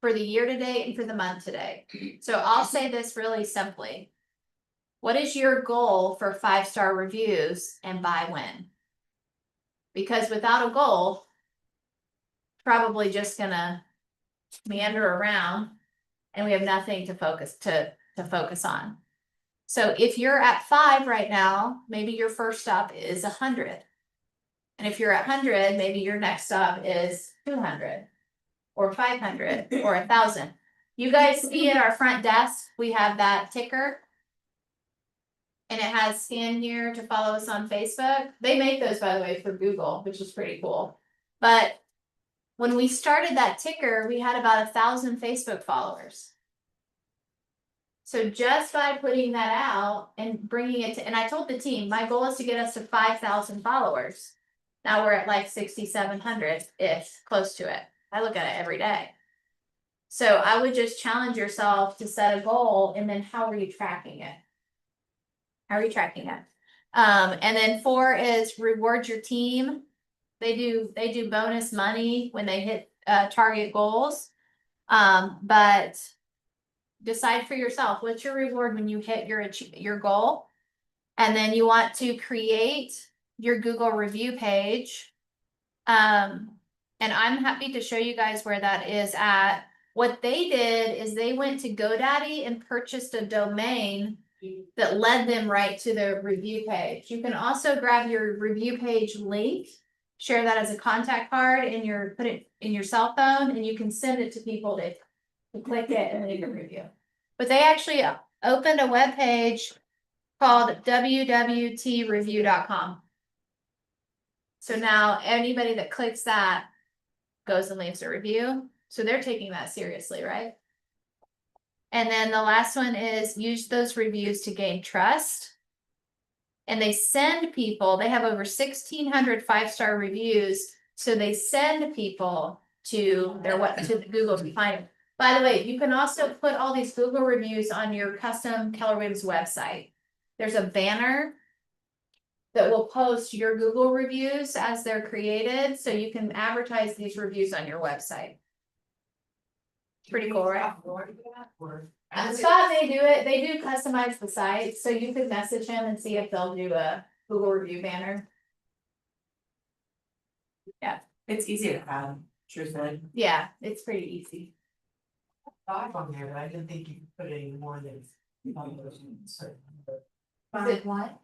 for the year-to-date and for the month-to-date. So I'll say this really simply. What is your goal for 5-star reviews and by when? Because without a goal, probably just gonna meander around and we have nothing to focus on. So if you're at 5 right now, maybe your first stop is 100. And if you're at 100, maybe your next stop is 200 or 500 or 1,000. You guys see at our front desk, we have that ticker. And it has scan here to follow us on Facebook. They make those, by the way, for Google, which is pretty cool. But when we started that ticker, we had about 1,000 Facebook followers. So just by putting that out and bringing it to, and I told the team, my goal is to get us to 5,000 followers. Now we're at like 6,700-ish, close to it. I look at it every day. So I would just challenge yourself to set a goal, and then how are you tracking it? How are you tracking it? And then 4 is reward your team. They do bonus money when they hit target goals. But decide for yourself, what's your reward when you hit your goal? And then you want to create your Google review page. And I'm happy to show you guys where that is at. What they did is they went to GoDaddy and purchased a domain that led them right to the review page. You can also grab your review page link share that as a contact card put it in your cell phone and you can send it to people to click it and they can review. But they actually opened a webpage called www.review.com. So now anybody that clicks that goes and leaves a review. So they're taking that seriously, right? And then the last one is use those reviews to gain trust. And they send people, they have over 1,600 5-star reviews. So they send people to to Google to find them. By the way, you can also put all these Google reviews on your custom Keller Williams website. There's a banner that will post your Google reviews as they're created, so you can advertise these reviews on your website. Pretty cool, right? Scott, they do it, they do customize the site, so you could message him and see if they'll do a Google review banner. It's easy to add, truthfully. Yeah, it's pretty easy. 5 on there, but I didn't think you could put any more than. Is it what?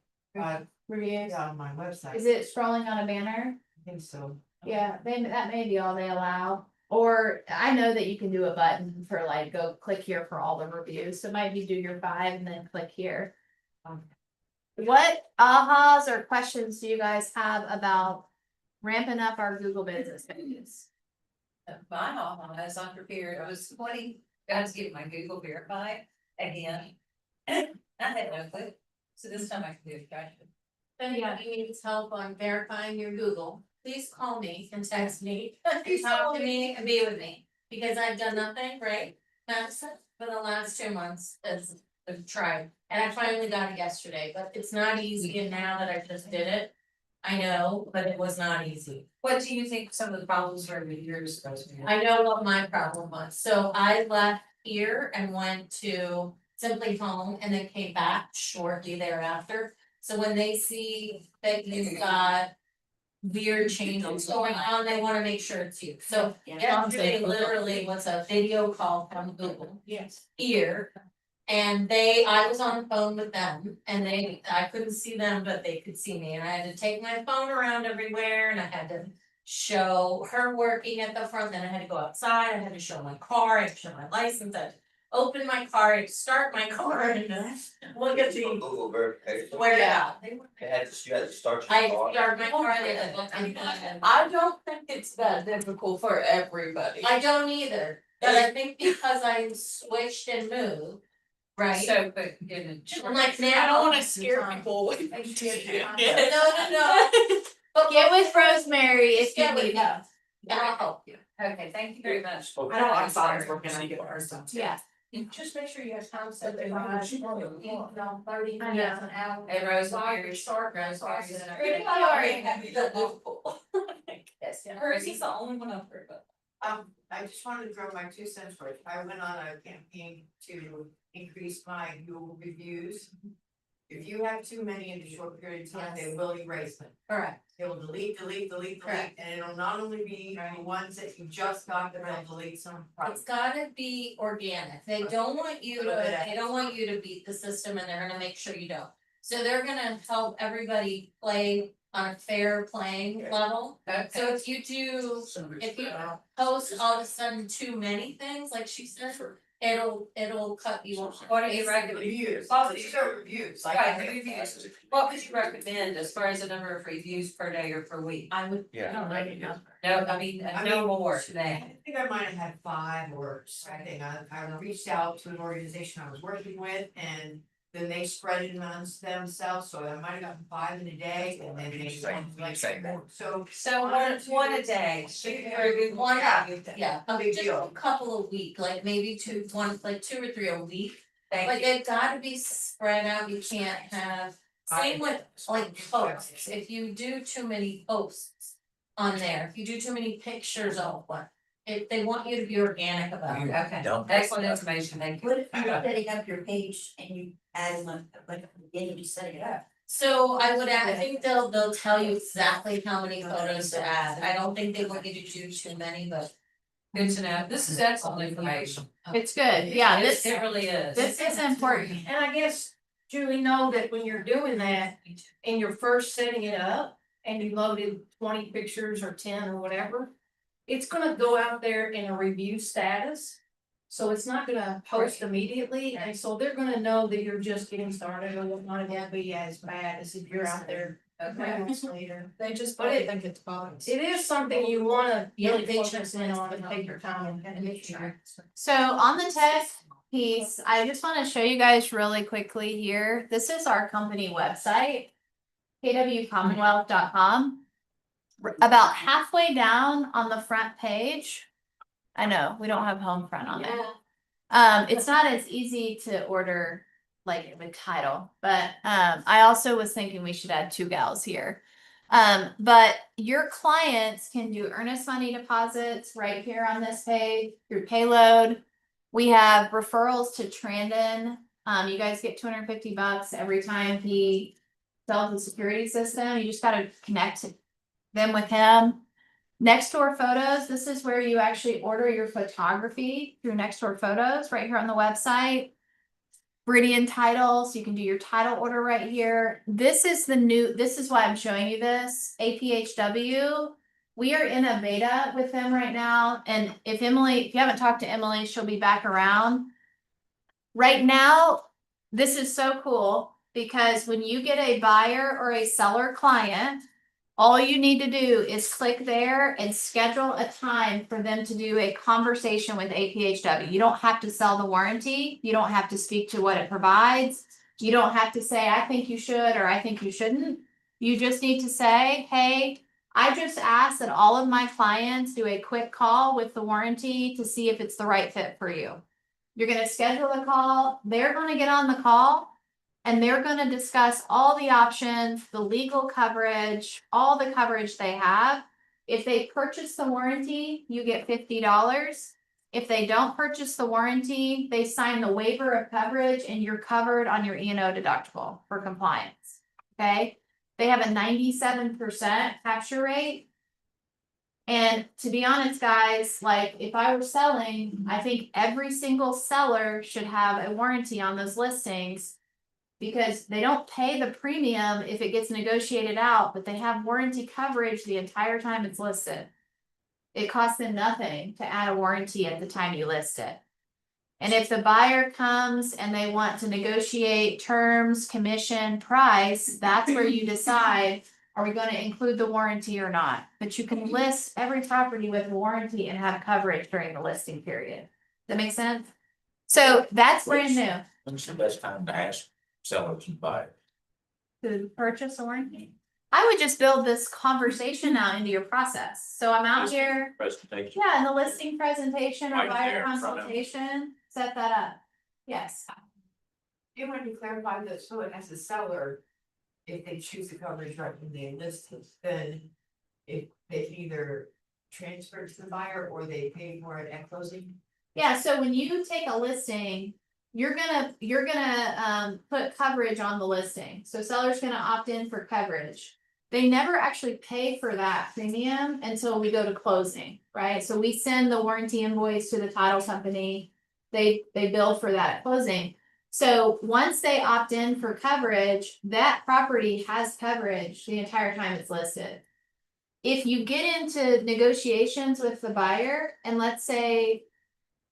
Reviews? Yeah, on my website, Is it scrolling on a banner? I think so. Yeah, that may be all they allow. Or I know that you can do a button for like, go click here for all the reviews. So it might be do your 5 and then click here. What ahas or questions do you guys have about ramping up our Google business pages? Mine all, I was unprepared, I was guys get my Google verified again. I had no clue, so this time I can do it. If anybody needs help on verifying your Google, please call me and text me, and talk to me and be with me. Because I've done nothing, right, Madison, for the last 2 months as I've tried. And I finally got it yesterday, but it's not easy, and now that I just did it, I know, but it was not easy. What do you think some of the problems were with yours? I know what my problem was, so I left here and went to Simply Home and then came back shortly thereafter. So when they see that you've got weird changes going on, they wanna make sure it's you. So yesterday literally was a video call from Google. Yes. Here. And I was on the phone with them and I couldn't see them, but they could see me and I had to take my phone around everywhere and I had to show her working at the front, then I had to go outside, I had to show my car, I had to show my license, I had to open my car, I had to start my car and look at the. Google verification. Swear to God. You had to start your I car. started my car I don't think it's that difficult for everybody. I don't either, but I think because I switched and moved, right? So, but in I'm like now. I don't wanna scare people. No. But Get with Rosemary if you Get with need me. help. And I'll help you. okay, thank you very much. I know I'm sorry for gonna get hers done too. Yeah. Just make sure you have time set the Yeah. 30 I know. minutes an hour. Hey, Rosemary. Start Rosemary. Yes, yeah. Hers is the only one I've heard of. I just wanted to throw my 2 cents worth. I went on a campaign to increase my Google reviews. If you have too many in a short period of time, they will erase them. Correct. They will delete, Correct. and it'll not only be the ones that you just got, but they'll delete some. It's gotta be organic. They don't want you to beat the system and they're gonna make sure you don't. So they're gonna help everybody play on a fair playing level. Okay. So if you post all of a sudden too many things, like she said, it'll cut you off. What do you recommend? Reviews, these are reviews, like. Right, reviews. What would you recommend as far as the number of reviews per day or per week? I would. Yeah. No, I don't know. No, I mean, no more today. I think I might have had 5 or something. I reached out to an organization I was working with and then they spread it amongst themselves, so I might have gotten 5 in a day and then they like more. So So one a day, shoot for a good One, one. yeah, Big just deal. a couple a week, like maybe 2 or 3 a week. Thank Like you. they've gotta be spread out, you can't have, same with like posts, if you do too many posts on there, if you do too many pictures of one. If they want you to be organic about it. Okay, Don't- excellent information, thank you. What if you're setting up your page and you add like at the beginning, you setting it up? So I would add, I think they'll tell you exactly how many photos to add, I don't think they want you to do too many, but. Good to know, this is excellent information. It's good, yeah, It really is. this is important. And I guess Julie, know that when you're doing that and you're first setting it up, and you loaded 20 pictures or 10 or whatever, it's gonna go out there in a review status. So it's not gonna post immediately, and so they're gonna know that you're just getting started, or it's not gonna be as bad as if you're out there months later. They just But probably it- think it's bots. It is something you wanna really focus in on and take your time and make sure. So on the tech piece, I just wanna show you guys really quickly here. This is our company website. kwcommonwealth.com. About halfway down on the front page. I know, we don't have home front on there. It's not as easy to order like the title, but I also was thinking we should add 2 gals here. But your clients can do earnest money deposits right here on this page through Payload. We have referrals to Trandon. You guys get $250 every time he sells the security system. You just gotta connect them with him. Nextdoor Photos, this is where you actually order your photography through Nextdoor Photos right here on the website. Viridian Titles, you can do your title order right here. This is why I'm showing you this. APHW, we are in a beta with them right now. And if you haven't talked to Emily, she'll be back around. Right now, this is so cool because when you get a buyer or a seller client, all you need to do is click there and schedule a time for them to do a conversation with APHW. You don't have to sell the warranty. You don't have to speak to what it provides. You don't have to say, I think you should, or I think you shouldn't. You just need to say, hey, I just asked that all of my clients do a quick call with the warranty to see if it's the right fit for you. You're going to schedule a call. They're going to get on the call. And they're gonna discuss all the options, the legal coverage, all the coverage they have. If they purchase the warranty, you get $50. If they don't purchase the warranty, they sign the waiver of coverage and you're covered on your E&O deductible for compliance, okay? They have a 97% capture rate. And to be honest, guys, like if I were selling, I think every single seller should have a warranty on those listings. Because they don't pay the premium if it gets negotiated out, but they have warranty coverage the entire time it's listed. It costs them nothing to add a warranty at the time you list it. And if the buyer comes and they want to negotiate terms, commission, price, that's where you decide, are we going to include the warranty or not? But you can list every property with a warranty and have coverage during the listing period. Does that make sense? So that's brand new. When's the best time to ask sellers and buyers? To purchase a warranty. I would just build this conversation now into your process. So I'm out here, Presentation. yeah, in the listing presentation or Right buyer there in front of them. consultation, set that up. Yes, You want to clarify that, so as a seller, if they choose the coverage right when they list it, then if they can either transfer it to the buyer or they pay for it at closing? yeah, so when you take a listing, you're gonna put coverage on the listing. So seller's gonna opt in for coverage. They never actually pay for that premium until we go to closing, right? So we send the warranty invoice to the title company. They bill for that at closing. So once they opt in for coverage, that property has coverage the entire time it's listed. If you get into negotiations with the buyer and let's say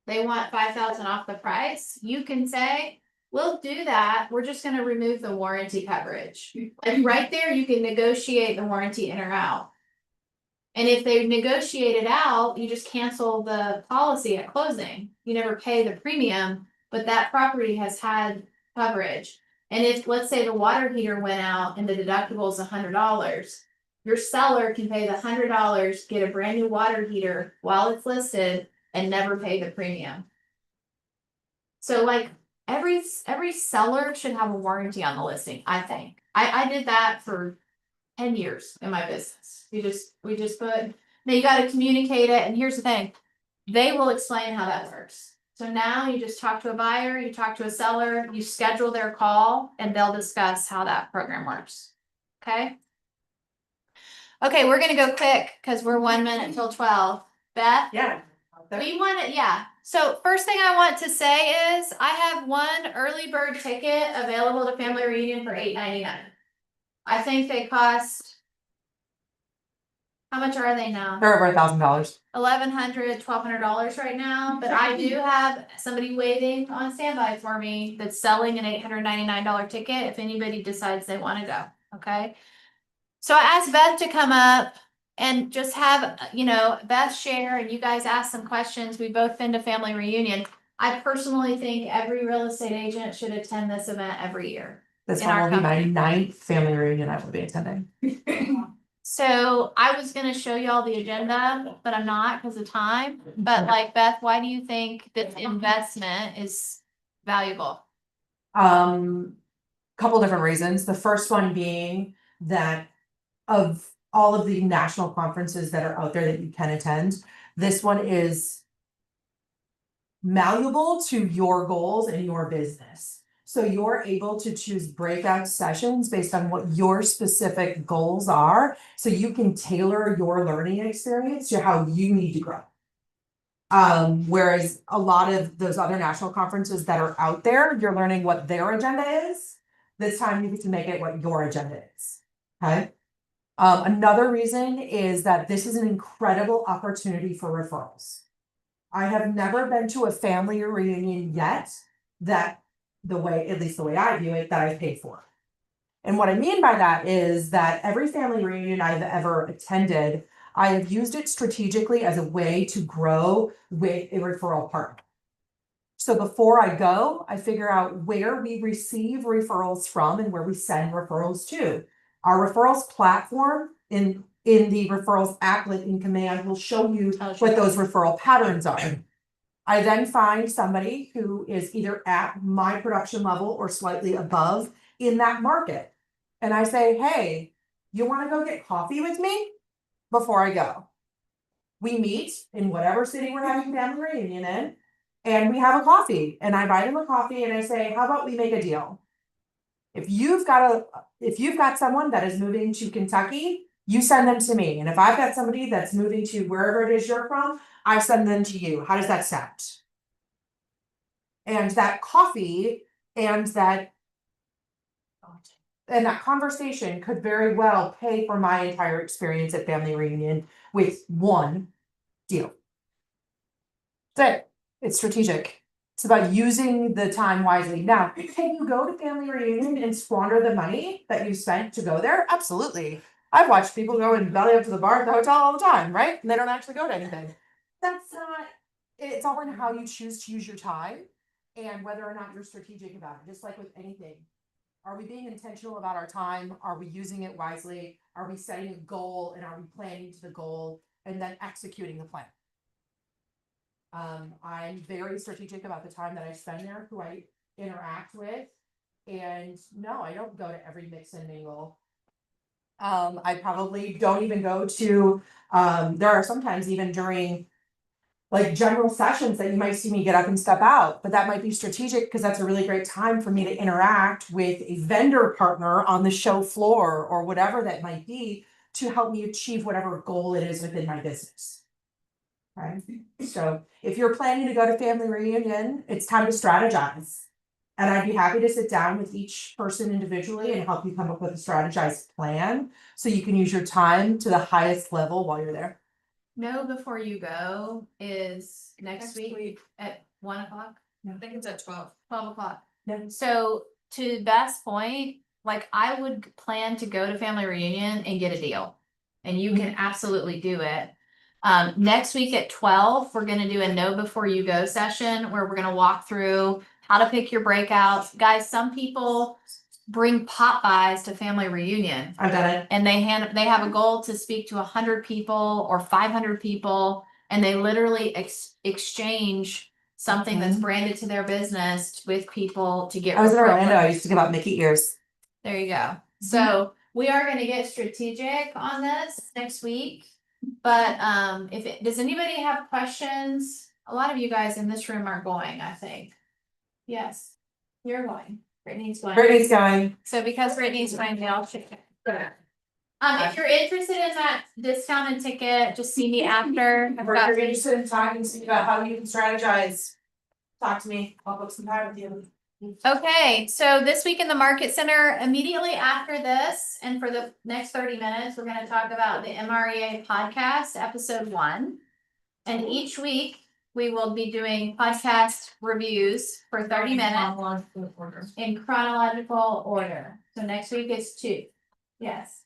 they want 5,000 off the price, you can say, we'll do that. We're just gonna remove the warranty coverage. Like right there, you can negotiate the warranty in or out. And if they negotiate it out, you just cancel the policy at closing. You never pay the premium, but that property has had coverage. And if, let's say the water heater went out and the deductible is $100, your seller can pay the $100, get a brand new water heater while it's listed and never pay the premium. So like every seller should have a warranty on the listing, I think. I did that for 10 years in my business. We just put, now you gotta communicate it, and here's the thing, they will explain how that works. So now you just talk to a buyer, you talk to a seller, you schedule their call, and they'll discuss how that program works. Okay? Okay, we're gonna go quick, because we're 1 minute till 12. Beth? Yeah. We want it, yeah. So first thing I want to say is I have one early bird ticket available to Family Reunion for $8.99. I think they cost How much are they now? They're over $1,000. $1,100, $1,200 right now, but I do have somebody waiting on standby for me that's selling an $899 ticket if anybody decides they wanna go, okay? So I asked Beth to come up and just have, Beth share and you guys ask some questions. We've both been to family reunion. I personally think every real estate agent should attend this event every year. This In one our will be my company. 9th family reunion I will be attending. So I was gonna show y'all the agenda, but I'm not because of time. But like Beth, why do you think this investment is valuable? Couple different reasons. The first one being that of all of the national conferences that are out there that you can attend, this one is malleable to your goals and your business. So you're able to choose breakout sessions based on what your specific goals are, so you can tailor your learning experience to how you need to grow. Whereas a lot of those other national conferences that are out there, you're learning what their agenda is. This time you get to make it what your agenda is, okay? Another reason is that this is an incredible opportunity for referrals. I have never been to a family reunion yet that at least the way I view it, that I've paid for. And what I mean by that is that every family reunion I've ever attended, I have used it strategically as a way to grow with a referral partner. So before I go, I figure out where we receive referrals from and where we send referrals to. Our referrals platform in the referrals applet in Command will show you what those referral patterns are. I then find somebody who is either at my production level or slightly above in that market. And I say, hey, you want to go get coffee with me before I go? We meet in whatever city we're having family reunion in, and we have a coffee. And I buy them a coffee and I say, how about we make a deal? If you've got someone that is moving to Kentucky, you send them to me. And if I've got somebody that's moving to wherever it is you're from, I send them to you. How does that sound? And that coffee and that conversation could very well pay for my entire experience at family reunion with one deal. That's it. It's strategic. It's about using the time wisely. Now, can you go to family reunion and squander the money that you spent to go there? Absolutely. I've watched people go and belly up to the bar at the hotel all the time, right? And they don't actually go to anything. That's not, it's all in how you choose to use your time and whether or not you're strategic about it, just like with anything. Are we being intentional about our time? Are we using it wisely? Are we setting a goal and are we planning to the goal and then executing the plan? I'm very strategic about the time that I spend there, who I interact with. And no, I don't go to every mix and mingle. I probably don't even go to, there are sometimes even during like general sessions that you might see me get up and step out, but that might be strategic because that's a really great time for me to interact with a vendor partner on the show floor or whatever that might be to help me achieve whatever goal it is within my business. Right? So if you're planning to go to family reunion, it's time to strategize. And I'd be happy to sit down with each person individually and help you come up with a strategized plan so you can use your time to the highest level while you're there. Know before you go is next week at 1:00. I think it's at 12. 12:00. Yeah. So to Beth's point, like I would plan to go to family reunion and get a deal. And you can absolutely do it. Next week at 12, we're gonna do a know before you go session where we're gonna walk through how to pick your breakouts. Guys, some people bring pop buys to family reunion. I've done it. And they have a goal to speak to 100 people or 500 people, and they literally exchange something that's branded to their business with people to get. I was in referral Orlando. I partners. used to give out Mickey ears. There you go. So we are gonna get strategic on this next week. But does anybody have questions? A lot of you guys in this room are going, I think. Yes, you're going. Brittany's going. Brittany's going. So because Brittany's going, they all should. If you're interested in that discounted ticket, just see me after. I've If got- you're interested in talking to me about how you can strategize, talk to me. I'll book some time with you. Okay, so this week in the Market Center, immediately after this, and for the next 30 minutes, we're gonna talk about the MREA podcast, episode 1. And each week, we will be doing podcast reviews for 30 minutes in chronological order. So next week is 2. Yes.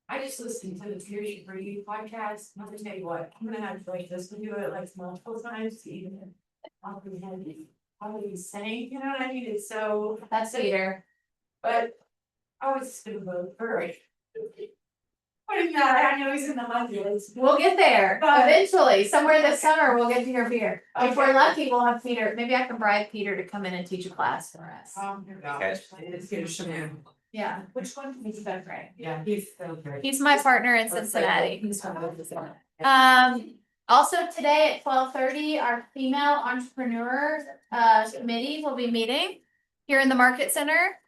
I just listened to the Period Review podcast, I'm gonna tell you what, I'm gonna have to like this to do it like multiple times to even comprehend what he's saying, you know what I mean, it's so, That's Peter. but I was gonna vote for it. But if not, I know he's in the hundreds. We'll get there eventually. Somewhere this summer, we'll get to hear Peter. If we're lucky, we'll have Peter. Maybe I can bribe Peter to come in and teach a class for us. It's good to show. Yeah, which one is better, right? Yeah, he's so great. He's my partner in Cincinnati. Also today at 12:30, our female entrepreneur committee will be meeting here in the Market Center.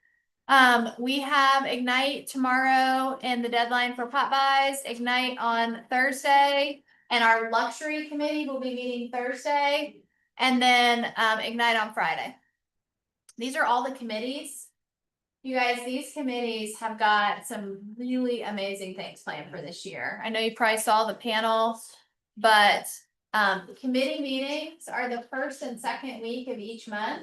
We have Ignite tomorrow and the deadline for pot buys, Ignite on Thursday, and our luxury committee will be meeting Thursday, and then Ignite on Friday. These are all the committees. You guys, these committees have got some really amazing things planned for this year. I know you probably saw the panel, but committee meetings are the first and second week of each month.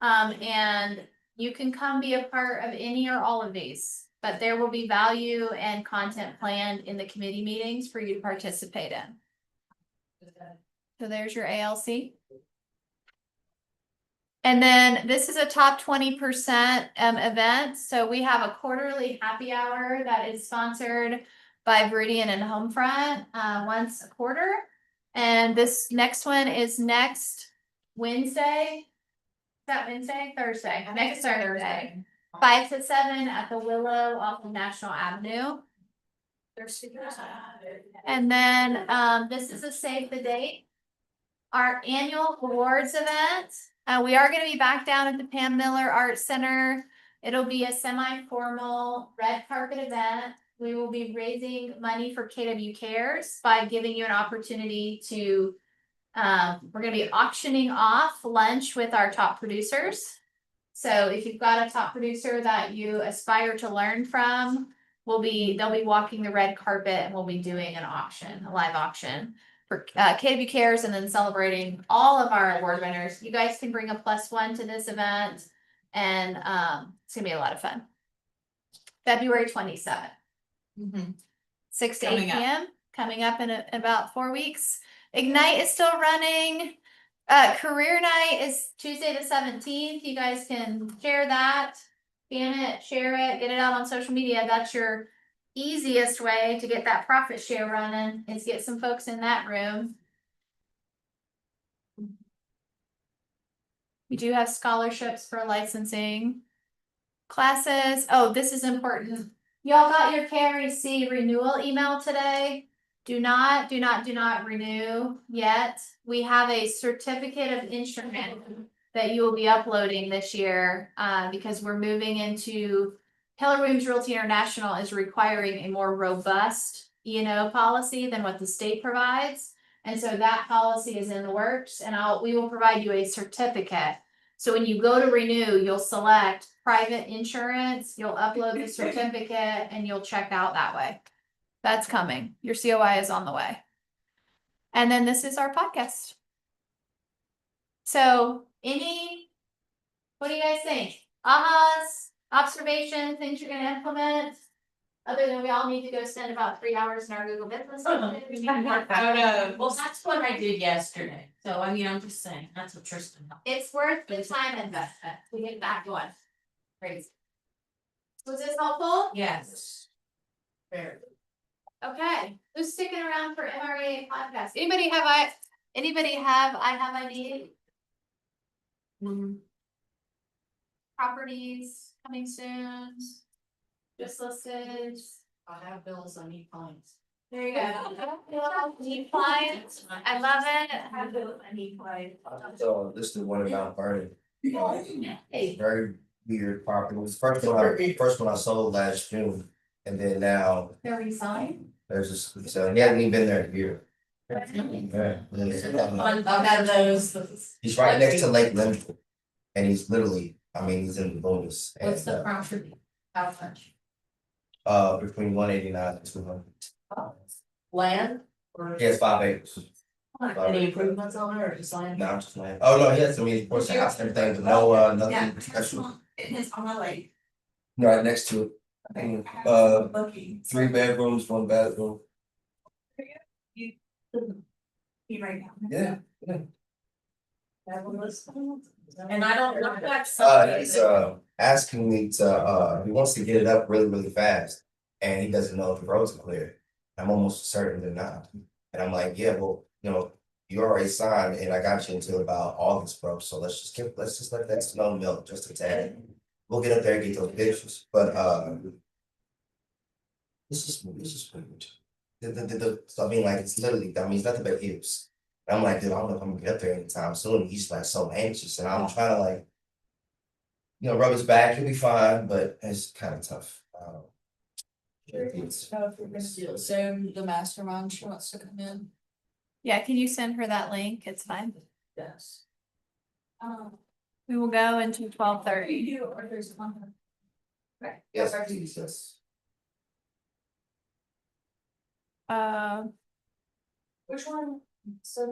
And you can come be a part of any or all of these, but there will be value and content planned in the committee meetings for you to participate in. So there's your ALC. And then this is a top 20% event. So we have a quarterly happy hour that is sponsored by Viridian and Homefront once a quarter. And this next one is next Wednesday. Is that Wednesday? Thursday. Next Thursday. 5 to 7 at the Willow off of National Avenue. And then this is a save the date. Our annual awards event. We are going to be back down at the Pam Miller Arts Center. It'll be a semi-formal red carpet event. We will be raising money for KW Cares by giving you an opportunity to, we're going to be auctioning off lunch with our top producers. So if you've got a top producer that you aspire to learn from, they'll be walking the red carpet and we'll be doing an auction, a live auction for KW Cares, and then celebrating all of our award winners. You guys can bring a +1 to this event, and it's gonna be a lot of fun. February 27th. 6 to 8 Coming up. p.m. coming up in about 4 weeks. Ignite is still running. Career night is Tuesday the 17th. You guys can share that, scan it, share it, get it out on social media. That's your easiest way to get that profit share running, is get some folks in that room. We do have scholarships for licensing classes. Oh, this is important. Y'all got your KREC renewal email today. Do not renew yet. We have a certificate of insurance that you will be uploading this year because we're moving into Keller Williams Realty International is requiring a more robust E&O policy than what the state provides. And so that policy is in the works, and we will provide you a certificate. So when you go to renew, you'll select private insurance, you'll upload the certificate, and you'll check out that way. That's coming. Your COI is on the way. And then this is our podcast. So what do you guys think? Ahas, observations, things you're gonna implement? Other than we all need to go spend about 3 hours in our Google Business. Well, that's what I did yesterday. So I mean, I'm just saying, that's what Tristan. It's worth the time investment to get back going. Crazy. Was this helpful? Yes. Okay, who's sticking around for MREA podcast? Anybody have I need? Properties coming soon. Just listed. I have bills, I need clients. There you go. Need clients. I love it. I have bills, I need clients. So this is the one about Vernon. Hey. Very weird property. It was the first one I sold last June. And then now They're reselling. there's this, so he hasn't even been there a year. Yeah. One of those. He's right next to Lake Linville. And he's literally, I mean, he's in the bonus. What's the property? How much? Between 189 and 200. Land or He has 5 acres. any improvements on it or just land? No, I'm just playing. Oh, no, yes, I mean, of course, the house and everything, but no, Yeah, nothing it's special. on- it's on my lake. Right next to it. Okay. Uh, 3 bedrooms, 1 bathroom. You right now. Yeah. And I don't know if that's He's something. asking me to, he wants to get it up really, really fast. And he doesn't know if the roads are clear. I'm almost certain they're not. And I'm like, yeah, well, you know, you already signed and I got you until about August, bro. So let's just let that snow melt just a tad. We'll get up there and get those pictures, but this is weird. I mean, like, it's literally, I mean, it's nothing but hills. And I'm like, dude, I don't know if I'm gonna get up there anytime soon. He's like so anxious and I'm trying to like, you know, rub his back, he'll be fine, but it's kind of tough. So the mastermind, she wants to come in. Yeah, can you send her that link? It's fine. Yes. We will go into 12:30. Yes, Jesus. Uh, Which one? So